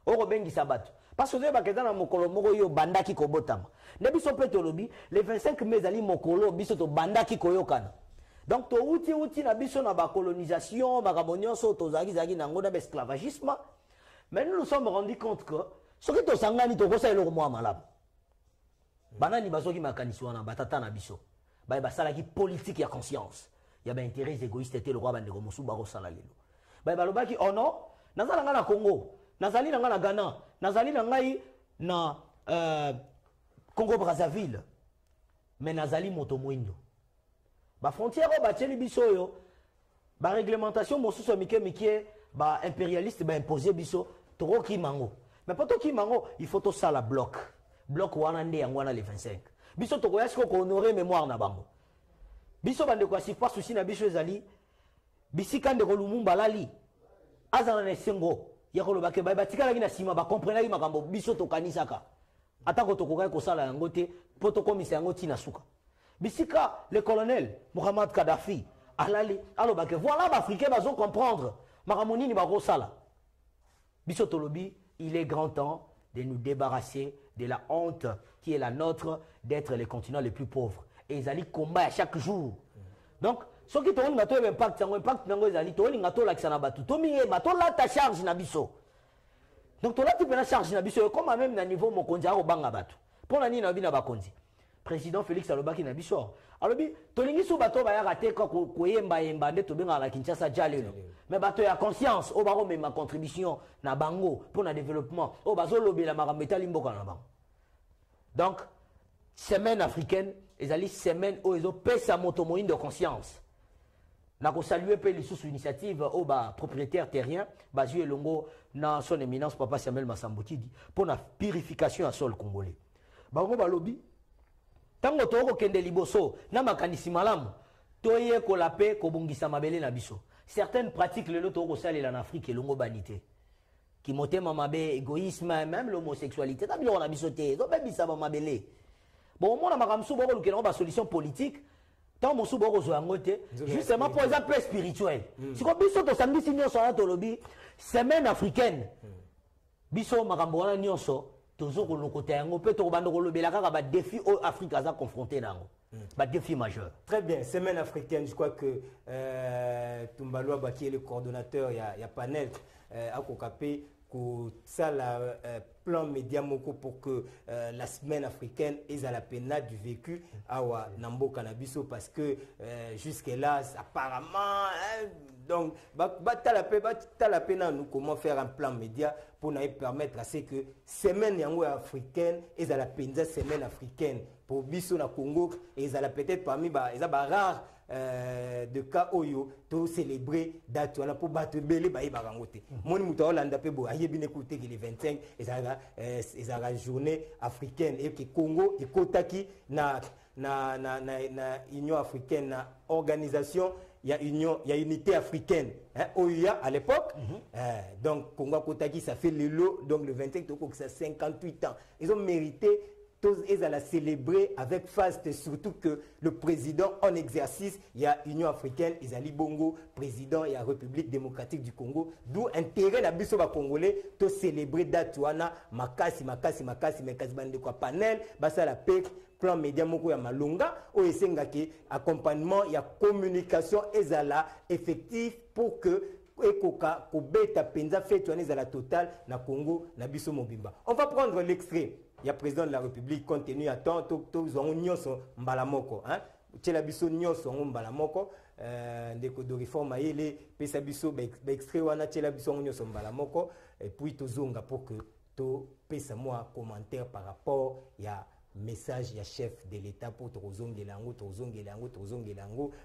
oko bengi sabato parce que ba keza na mokolo moko yo bandaki ko botama nde biso pe tolobi le 25 mai ezali mokolo biso to bandaki ko yokana donc to uti na biso na ba colonisation ba kabonyoso to zaki nango na esclavagisme. Mais nous nous sommes rendus compte que ce qui est sangani to kosa eloko mo malamu banani bazoki makanisi wana batata na biso ba basala ki politique ya conscience ya ba intérêts égoïstes te le roi bande ko musu ba ko sala lelo ba balobaki oh non nazala nga na Congo nazali nga na Ghana nazali ngai na Congo Brazzaville mais nazali moto mwindo ba frontière ba tcheli biso yo ba réglementation mosusu mike ba impérialiste ba imposer biso toro ki mango mais pas to ki mango il faut to sala bloc wana nde yango wana le 25 biso to koya siko ko honorer mémoire na bango biso bande ko asipa susi na biso ezali bisika nde ko Lumumba lali azana na sengo ya ko lobake ba batikala ki na sima ba comprendre ki makambo biso to kanisaka atako to koka ko sala yango te poto komisa yango tina suka bisika le colonel Mohamed Kadhafi alali alobake voilà ba africain bazo comprendre Maramonini Barosala. Bisotolobi, il est grand temps de nous débarrasser de la honte qui est la nôtre d'être les continents les plus pauvres. Et ils allaient combattre à chaque jour. Donc, ce qui tourne un impact nango ezali to linga to la kisana batu. To miye bato la ta charge na biso. Donc tu as une charge na biso comme même na niveau mokonzi a obanga bato. Pour nani na bina bakonzi. Président Félix Alobaki na biso. Alobi tolingi so bato ba ya raté ko koyemba yemba nde to benga la Kinshasa jalelo. Mais bato ya conscience o baro ma contribution na bango pour le développement. O bazo lobela makambo etali mboka na bango. Donc semaine africaine, ezali semaine où ils ont pesa motomoine de conscience. Na ko saluer pe les sous initiative au ba propriétaire terrien Bazu Elongo na son éminence papa Samuel Massambouti pour la purification à sol congolais. Bango balobi tango toko kende liboso na makanisi malamu toye ko la paix ko bongisa mabele na biso. Certaines pratiques le loto ko salela en Afrique elongo banité. Qui monte mamabe égoïsme même l'homosexualité ta bilo na biso te do be bisa mabele. Bon on a makamsu boko lukena ba solution politique. Tant mon soubo justement pour exemple peu spirituel. Si comme biso to samedi si nyonso na tolobi semaine africaine. Biso makambo wana nyonso tozo ko lokota yango pe to bando ko lobela kaka ba défi au Afrique aza confronté nango. Ba défi majeur. Très bien, semaine africaine, je crois que Tumbaloa Baki est le coordonnateur, il y a panel à Kokapé ça la plan média moko pour que la semaine africaine est à la peine du vécu à Nambo Cannabiso parce que jusque là apparemment donc la peine nous comment faire un plan média pour nous permettre à ce que semaine yango africaine est à la peine semaine africaine pour biso na Congo et à la peut-être parmi rare de cas oyo to célébrer date wana pour battre belé ba barangote moni muta Hollande pe bo ayebi n'écouter que les 25 et la journée africaine et que Congo et kotaki na Union africaine na organisation il y a union il y a unité africaine OUA à l'époque donc Congo kotaki ça fait le lot donc le 25 toko ça 58 ans ils ont mérité tous ils allaient célébrer avec faste, surtout que le président en exercice, il y a Union africaine, Isali Bongo, président, il y a République démocratique du Congo, d'où intérêt la biso congolais, de célébrer Datuana, makasi, bande de quoi panel, basa la PEC, plan média moko ya malunga, o esengaki, accompagnement, il y a communication, ezala effectif pour que ekoka kobeta penza fetouane za la totale na Congo na biso mobimba. On va prendre l'extrait. Il y a président de la République compte tenu à temps to nyonso mbalamoko hein tela biso nyonso mbalamoko ndeko de réforme ayele pesa biso ba extrait wana tela biso nyonso mbalamoko et puis tozonga pour que to pesa moi commentaire par rapport ya message ya chef de l'État pour tozongelango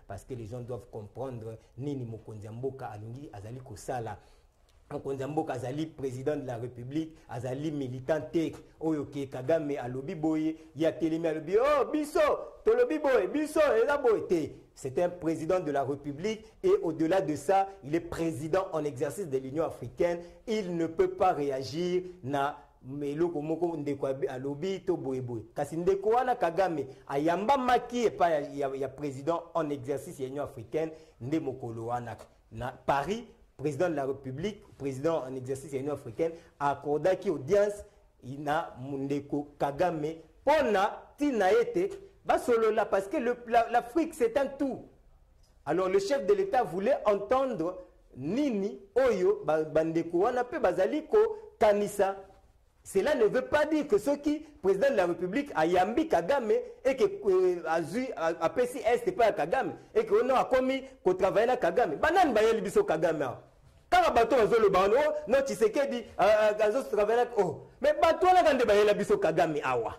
parce que les gens doivent comprendre nini mokonzi mboka alungi azali kosala. Mboka azali président de la République, azali militant tek, oyoke Kagame alobi boye, ya telemi alobi oh biso, tolobi boye, biso eza boye te. C'est un président de la République et au-delà de ça, il est président en exercice de l'Union africaine. Il ne peut pas réagir na meloko moko ndeko alobi to boye boye. Kasi ndeko wana Kagame ayamba maki pa ya président en exercice de l'Union africaine nde mokolo wana na Paris. Président de la République, président en exercice de l'Union africaine, a accordé qui audience, il a Mundeko Kagame, pona tinaete, basolo là, parce que l'Afrique c'est un tout. Alors le chef de l'État voulait entendre Nini, Oyo, Bandeko, Wanape, Bazaliko, Kanisa. Cela ne veut pas dire que ceux qui, président de la République, a Yambi Kagame, et que a PCS n'est pas Kagame, et qu'on a commis qu'on travaille à Kagame. Banan Bayel Biso Kagame. Quand bateau a le bano, non, tu sais qu'elle dit, Gazos travaille oh. Mais bateau là, quand Bayel Biso Kagame, awa.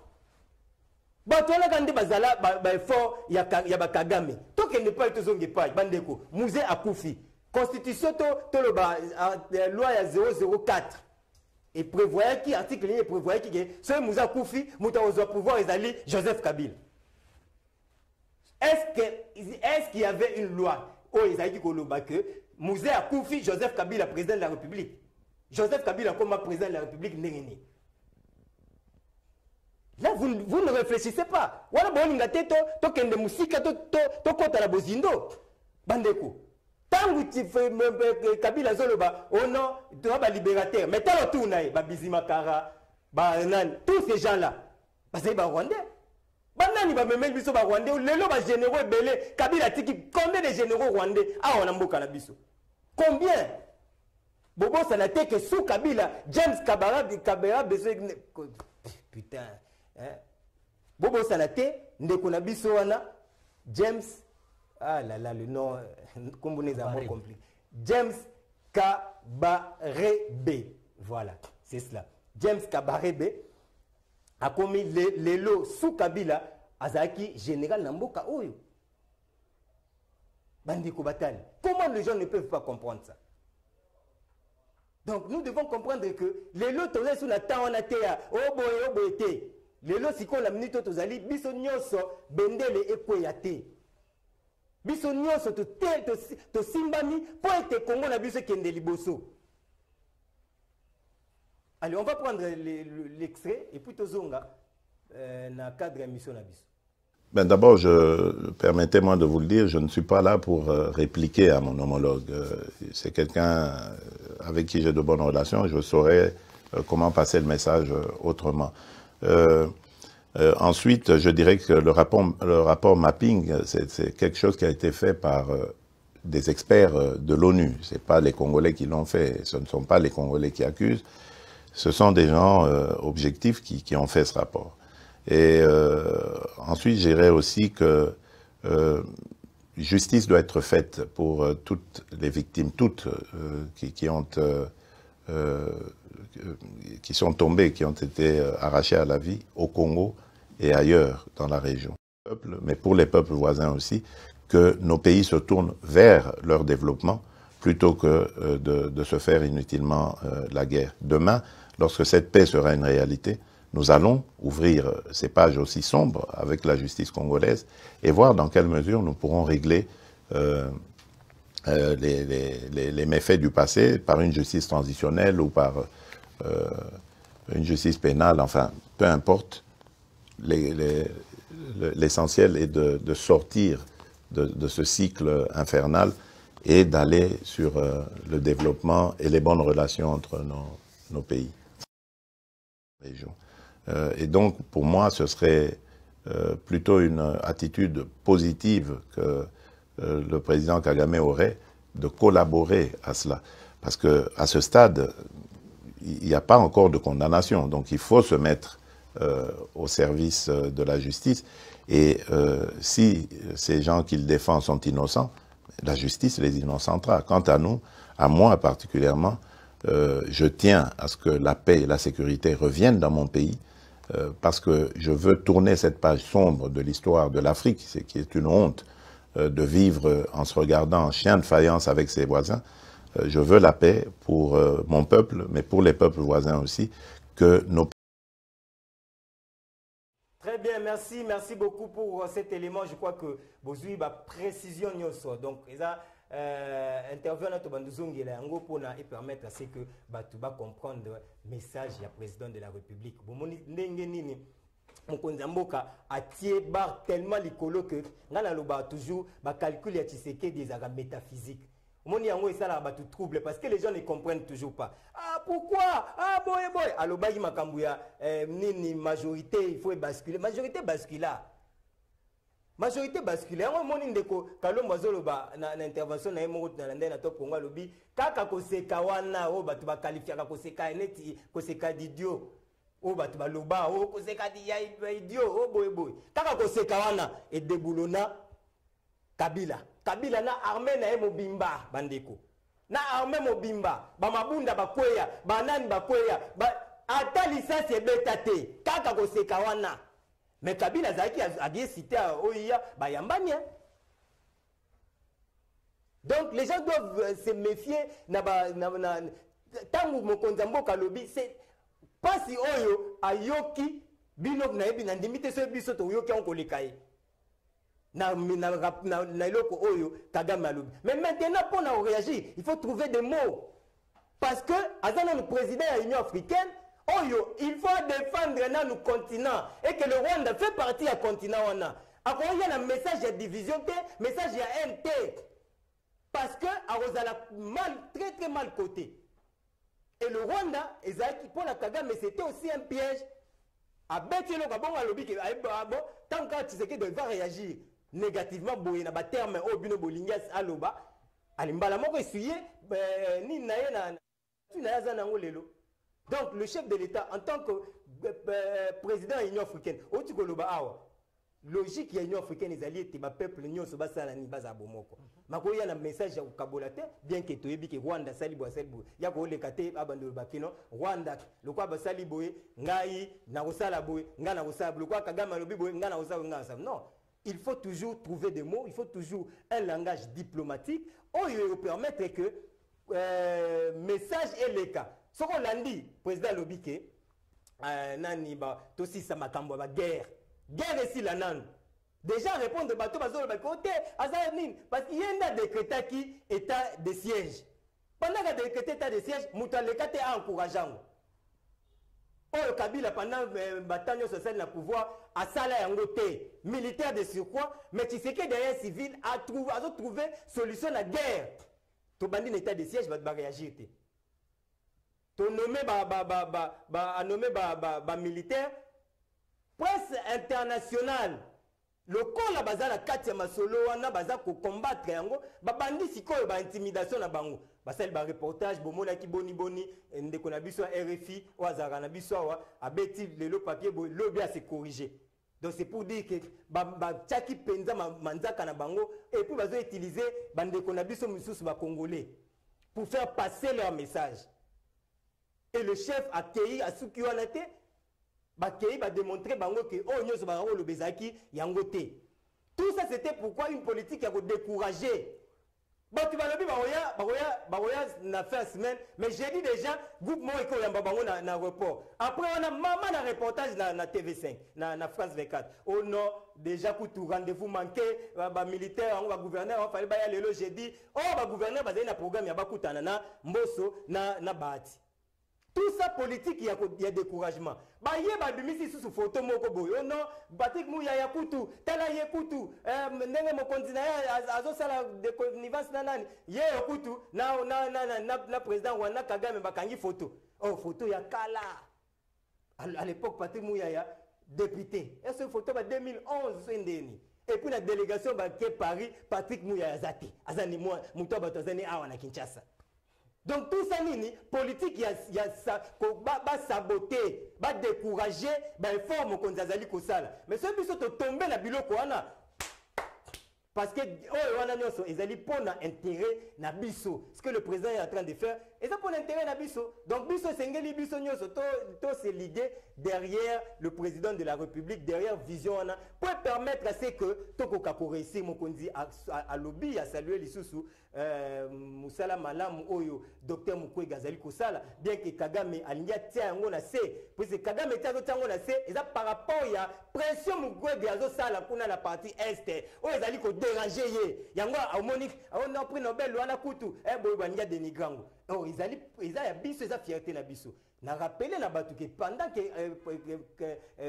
Bateau là, quand Bazala, fort, il y a Kagame. Tant qu'elle n'est pas été zongue pas, Bandeko, Musée à Koufi. Constitution, la loi 004. Et prévoyait qui, article lié, prévoyait qui, ce Moussa Koufi, Mouta au pouvoir, ils allaient Joseph Kabila. Est-ce qu'il y avait une loi où ils allaient que Moussa Koufi, Joseph Kabila, président de la République? Joseph Kabila comme président de la République n'est. Là, vous ne réfléchissez pas. Voilà, bon, on a été to kende musika, to kota la bozindo. Bandeko. Tant que tu fais Kabila Zoloba, oh non, tu vas libérateur. Mais tant que tu as Bizimakara, tous ces gens-là, parce que les Rwandais. Banani ba memel biso ba Rwandais, les loba généraux belé, Kabila tiki combien de généraux rwandais ah on a mboka na biso. Combien? Bobo Sanate que sous Kabila, James Kabera besoin putain. Hein? Bobo Sanate, ndekona biso wana James, ah là là, le nom, comme vous avez compris. James Kabarebe. Voilà, c'est cela. James Kabarebe a commis les lots sous Kabila, Azaki, général Namboka Oyo. Bandiko Batal. Comment les gens ne peuvent pas comprendre ça? Donc nous devons comprendre que les lots sous la temps on a été oboé. Les lots si qu'on la minute tozali biso nyonso bendele ekoyate. Biso nyonso to simbami pour être Congo na biso kende liboso. Allez, on va prendre l'extrait et puis tozonga na cadre émission na biso. Ben d'abord, permettez-moi de vous le dire, je ne suis pas là pour répliquer à mon homologue. C'est quelqu'un avec qui j'ai de bonnes relations, je saurais comment passer le message autrement. Ensuite, je dirais que le rapport mapping, c'est quelque chose qui a été fait par des experts de l'ONU. Ce n'est pas les Congolais qui l'ont fait, ce ne sont pas les Congolais qui accusent, ce sont des gens objectifs qui ont fait ce rapport. Et ensuite, je dirais aussi que justice doit être faite pour toutes les victimes, toutes qui sont tombées, qui ont été arrachées à la vie au Congo et ailleurs dans la région. Mais pour les peuples voisins aussi, que nos pays se tournent vers leur développement plutôt que de se faire inutilement la guerre. Demain, lorsque cette paix sera une réalité, nous allons ouvrir ces pages aussi sombres avec la justice congolaise et voir dans quelle mesure nous pourrons régler les méfaits du passé par une justice transitionnelle ou par une justice pénale, enfin, peu importe. L'essentiel est de sortir de ce cycle infernal et d'aller sur le développement et les bonnes relations entre nos pays. Et donc, pour moi, ce serait plutôt une attitude positive que le président Kagame aurait de collaborer à cela. Parce qu'à ce stade, il n'y a pas encore de condamnation. Donc, il faut se mettre au service de la justice. Et si ces gens qu'il défend sont innocents, la justice les innocentera. Quant à nous, à moi particulièrement, je tiens à ce que la paix et la sécurité reviennent dans mon pays, parce que je veux tourner cette page sombre de l'histoire de l'Afrique, qui est une honte de vivre en se regardant en chien de faïence avec ses voisins. Je veux la paix pour mon peuple, mais pour les peuples voisins aussi, que nos... Très bien, merci beaucoup pour cet élément. Je crois que vous avez une précision. Donc, intervenant au Banduzongela Yango pour permettre à ce que tu vas comprendre le message du président de la République. Mokonzamboka a tiré bar tellement likolo que ngana loba toujours ba calcul ya Tshisekedi des arabes métaphysiques. Moni yango ça là ba tout trouble parce que les gens ne comprennent toujours pas. Ah pourquoi? Ah boy. Aloba yi makambu ya nini majorité il faut basculer. Majorité bascula. Majorité basculaire, on moni ndeko kalomba zoloba na intervention na yemo na ndena na top Congo lobi kaka koseka wana o batu ba qualifier koseka neti koseka didio o batu ba loba o koseka di ya idio o boy kaka koseka wana e deboulona Kabila na armée na yemo bimba bandeko na armée mobimba ba mabunda bakweya banani bakweya ba ata licence ebetate kaka koseka wana. Mais Kabila Zaki a bien cité à Oya Bayambani. Donc les gens doivent se méfier. Tangu Mokonzambo Kalobi, c'est pas si Oyo Ayoki Binok Naebi Nandimite ce bisoto Yoki en Kolikaï. Na iloko Oyo Kagame Alobi. Mais maintenant, pour nous réagir, il faut trouver des mots. Parce que, Azana, le président de l'Union africaine, Oyo, il faut défendre notre continent et que le Rwanda fait partie du continent. Alors, il y a un message de division, message de NT. Parce que très très mal coté. Et le Rwanda, pour la Kagame, c'était aussi un piège. Tant que Tshisekedi va réagir négativement, il y a un terme, Obino Bolingas, Aloba, Alimbala, moi, essuyé, ni naïna. Tu n'as pas lelo. Donc le chef de l'État, en tant que président de l'Union africaine, logique ya Union africaine les alliés te ba peuple nyonso ba sala ni baza bomoko. Mako ya na message ya kabolate bien que toyebi que Rwanda sali bo ya ko le kate abando bakino Rwanda lokwa ba sali boye ngai na kosala boye nga na kosala lokwa Kagame lobi boye nga na kosala nga na. Non, il faut toujours trouver des mots, il faut toujours un langage diplomatique pour permettre que message et les cas. Ce qu'on l'a dit, président Lobike, nani ba tosi sa makambo ba guerre ici la nan. Déjà répondre de bateau bazolo ba côté azanin parce qu'il y a un décret qui état de siège. Pendant que décrété état de siège, mutaleka te encourageant. Oh Kabila pendant bataille sociale na pouvoir à sala yango te militaire de surcroît mais tu sais que derrière civil a trouvé solution à la guerre. To bandi état de siège va réagir te. To nommé militaire presse internationale le corps la baza la kati ya masolo wana baza ko combattre yango babandi sikoyo ba intimidation na bango basali ba reportage bomona ki boni ndeko na biso RFI wazara na biso wa abeti lelo papier lobi a se corriger. Donc c'est pour dire que tchaki penza manzaka na bango et puis bazo utiliser bandeko na biso misusu ba congolais pour faire passer leur message. Et le chef a cueilli à Souki Wanate, a démontré que oh nyoso ba le bezaki yangote. Tout ça c'était pourquoi une politique qui a découragé. Bon tu vas le dire baroya n'a fait une semaine mais j'ai dit déjà groupe moi et yamba bango na report. Après on a maman na reportage na TV5 na France 24. Oh non déjà tout rendez-vous manqué ba militaire on va gouverneur on fallait ba ya lelo j'ai dit oh ba gouverneur ba na programme ya ba kutana na Mboso na Bahati. Tout ça politique, il y a découragement. Bah, il y a des sous photo moko boyo. Non, Patrick Mouya yakutu, tela yakutu, nenge mo continue azo sala de connivence nanani. Ye yakutu, na président Rwanda Kagame bakangi photo. Oh, photo ya kala. À l'époque, Patrick Mouya ya député. Et ce photo ba 2011 sendeni. Et puis la délégation ba ke Paris, Patrick Mouya ya zati. Azani moi, muto batozani awa na Kinshasa. Donc tout ça, nini, politique, il y a ça, va saboter, va décourager, va informer qu'on a zali kosala. Mais ceux qui sont tombés na biloko wana, parce que oh wana nyoso, ils allaient pour intérêt na biso. Ce que le président est en train de faire, et ça pour l'intérêt na biso. Donc biso sengeli biso nyoso, to c'est l'idée derrière le président de la République, derrière vision wana, pour permettre à ce que toko kakoresi mokonzi à lobby à saluer les sous Musala Malam Oyo, docteur Mukwege Gazali Kosala, bien que Kagame alingia tia yango na se, parce que Kagame tia yango na se, et ça par rapport à pression Mukwege Gazo Sala kuna la partie est, oh ezali ko déranger ye, yango a Monique, on a pris Nobel wana kutu, boy bania dénigrango. Oh ezali ya biso eza fierté na biso. Na rappelé na batu que pendant que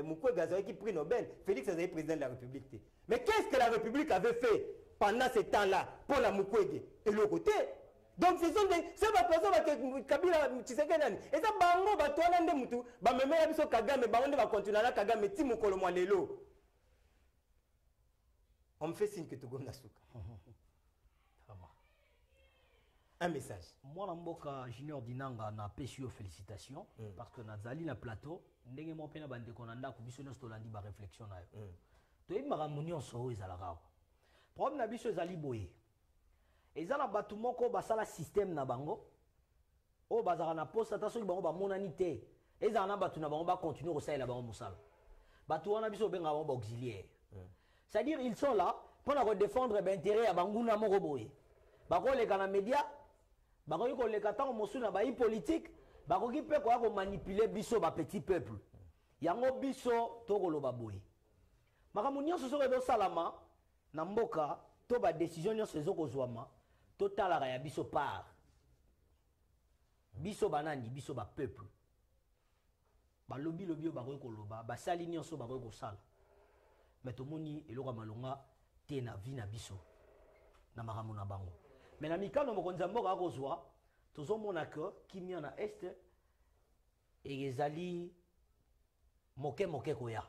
Mukwege Gazali qui pris Nobel, Félix Azali président de la République. Mais qu'est-ce que la République avait fait pendant ce temps-là pour la Mukwege et le côté? Donc ce sont des personnes qui Kabila Tshisekedi et ça bango batwana nde mutu ba memela biso Kagame bango nde ba continuer na Kagame ti mukolo mwa lelo. On me fait signe que tu gomna suka. Un message. Moi Mboka Junior Dinanga na pesio félicitations parce que nazali na plateau ndenge mo pena bande konanda ku biso nyonso tolandi ba réflexion na yo. To yimaka munyo so ezalaka. Problème na biso ezali boye. Ezala batu moko basala système na bango. O bazala na poste attention bango ba monani te. Ezala na batu na bango ba continuer ko salela bango musala. Batu wana biso benga bango auxiliaire. C'est-à-dire ils sont là pour défendre l'intérêt à banguna moko boye. Bako le kana média, bako ko le katang mosu na ba politique, bako ki pe ko manipuler biso ba petit peuple. Yango biso to ko lo ba boye. Makamu nyonso so ko salama na mboka to ba décision nyonso ezokozwama to talaka ya biso part biso banani biso ba peuple ba lobi ba ko loba ba sali nyonso ba ko sala mais to moni eloko malonga te na vie na biso na makamu na bango mais na mikano mokonza mboka akozwa tozomona que kimia na est et ezali moke koya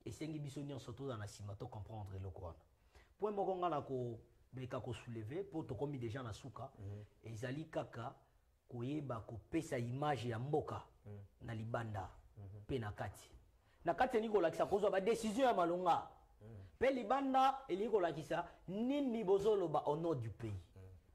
esengi biso nyonso to na sima to comprendre eloko wana. Point mokonga na ko beka ko soulever pour to komi déjà na suka ezali kaka koyeba kopesa image ya mboka na libanda pe na kati. Na kati ni kolakisa kozwa ba décision ya malonga. Pe libanda eli kolakisa nini bozoloba au nom du pays.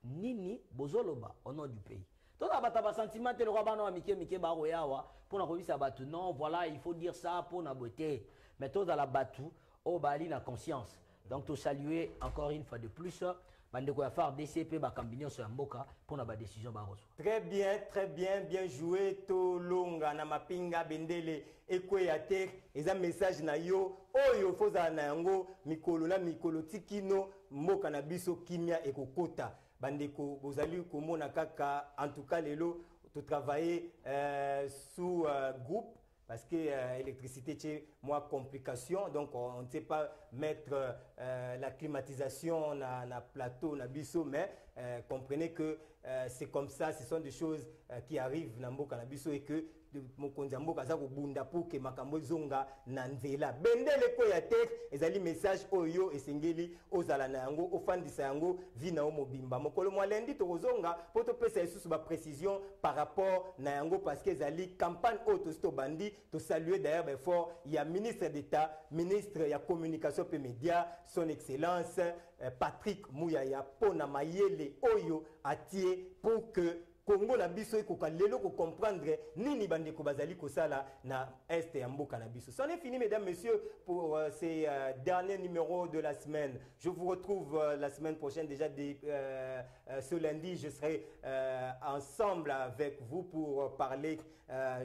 Nini bozoloba au nom du pays. Tout ça bata ba sentiment te le roi bana mike mike ba royawa pour na kobisa batu non voilà il faut dire ça pour na beauté. Mais tout dans la batu au bali na conscience. Donc tout saluer encore une fois de plus bandeko ya faire DCP ba combinaison sur mboka pour na ba décision ba reçoit. Très bien joué to longa na mapinga bendele ekoyate eza message na yo oyo foza na yango mikolo na mikolo tikino mboka na biso kimia ekokota bandeko bozali komona kaka en tout cas lelo to travailler sous groupe parce que l'électricité c'est moins complication donc on ne sait pas mettre la climatisation na plateau na biso mais comprenez que c'est comme ça, ce sont des choses qui arrivent na mboka na biso et que mokonzi mboka za ko bunda pour que makambo zonga na nzela bendele ko ya tek ezali message oyo esengeli ozala na yango ofandisa yango vina o mobimba mokolo mwalendi to kozonga poto pesa isusu ba précision par rapport na yango parce que ezali campagne auto sto bandi to saluer d'ailleurs fort il y a ministre d'État ministre ya communication et médias son excellence Patrick Mouyaya pona mayele oyo atie pour que Congo na biso ekoka lelo ko comprendre nini bandeko bazali kosala na est ya mboka na biso. C'en est fini mesdames messieurs pour ces derniers numéros de la semaine. Je vous retrouve la semaine prochaine déjà ce lundi je serai ensemble avec vous pour parler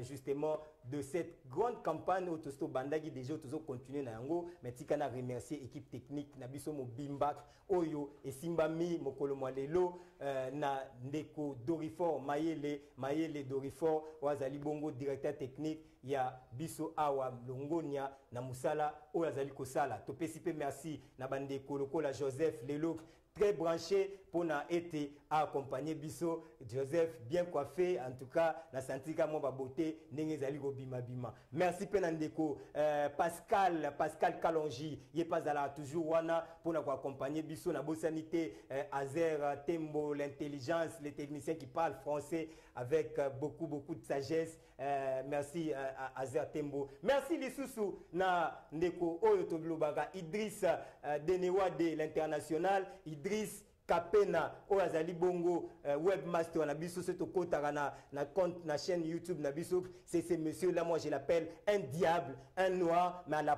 justement de cette grande campagne autosto bandagi déjà toujours continuer na yango mais tikana remercier équipe technique na biso mo bimbak oyo esimbami mokolo mwalelo na ndeko Dorifor Mayele Dorifor wazali bongo directeur technique ya biso awa longonia na musala oyo azali kosala topesi pe merci na bandeko lokola Joseph Lelok très branché pour na été à accompagner biso Joseph bien coiffé en tout cas na santika mo ba beauté ndenge ezali ko bima bima merci pe na ndeko Pascal Kalonji ye pas ala toujours wana pour na ko accompagner biso na bosanité Azer Tembo l'intelligence les techniciens qui parlent français avec beaucoup de sagesse merci Azer Tembo merci lisusu na ndeko oyo to globaka Idriss Denewa de l'international Idriss Kapena Oazali Bongo webmaster na biso c'est au kotaka na compte na chaîne YouTube na biso c'est ce monsieur là moi je l'appelle un diable un noir mais à la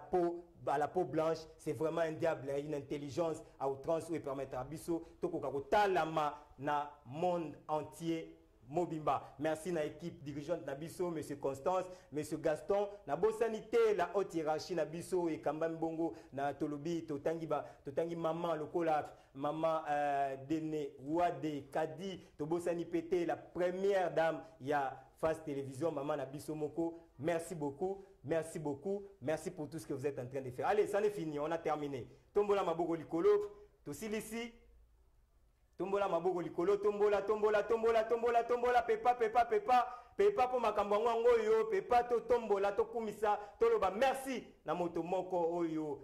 peau blanche c'est vraiment un diable une intelligence à outrance où il permettra à biso to koka kotalama na monde entier Mobimba. Merci na équipe dirigeante Nabiso, monsieur Constance, monsieur Gaston, na bosanité la haute hiérarchie Nabiso et Kambam Bongo na Tolobi, totangi maman lokola maman Dene Wade Kadi, to bosani pété la première dame ya Face Télévision maman Nabiso Moko. Merci beaucoup. Merci pour tout ce que vous êtes en train de faire. Allez, ça est fini, on a terminé. Tombola Maboko Likolo, Tosilisi Tombola maboko likolo tombola pepa po makambo ngoyo pepa to tombola to kumisa toloba merci na moto moko oyo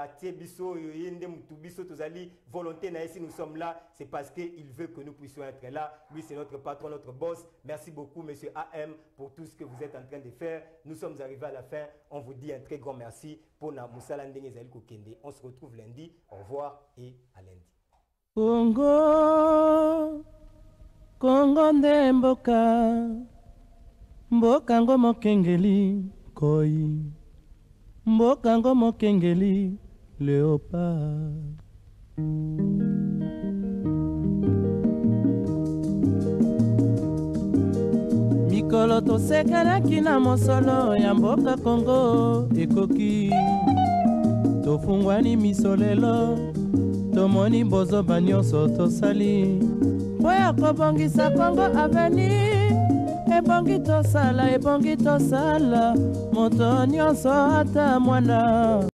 atie biso oyo yende mutu biso tozali volonté na si nous sommes là c'est parce que il veut que nous puissions être là lui c'est notre patron notre boss merci beaucoup monsieur AM pour tout ce que vous êtes en train de faire nous sommes arrivés à la fin on vous dit un très grand merci pour na musala ndenge zali kokende on se retrouve lundi au revoir et à lundi. Kongo nde mboka ngo mokengeli koi mboka ngo mokengeli léopard mikolo tosekelaki na mosolo ya mboka Kongo ekoki tofungwani misolelo tomoni bozoba nyonso tosali po ya kobongisa Kongo aveni ebongi tosala moto nyonso ata mwana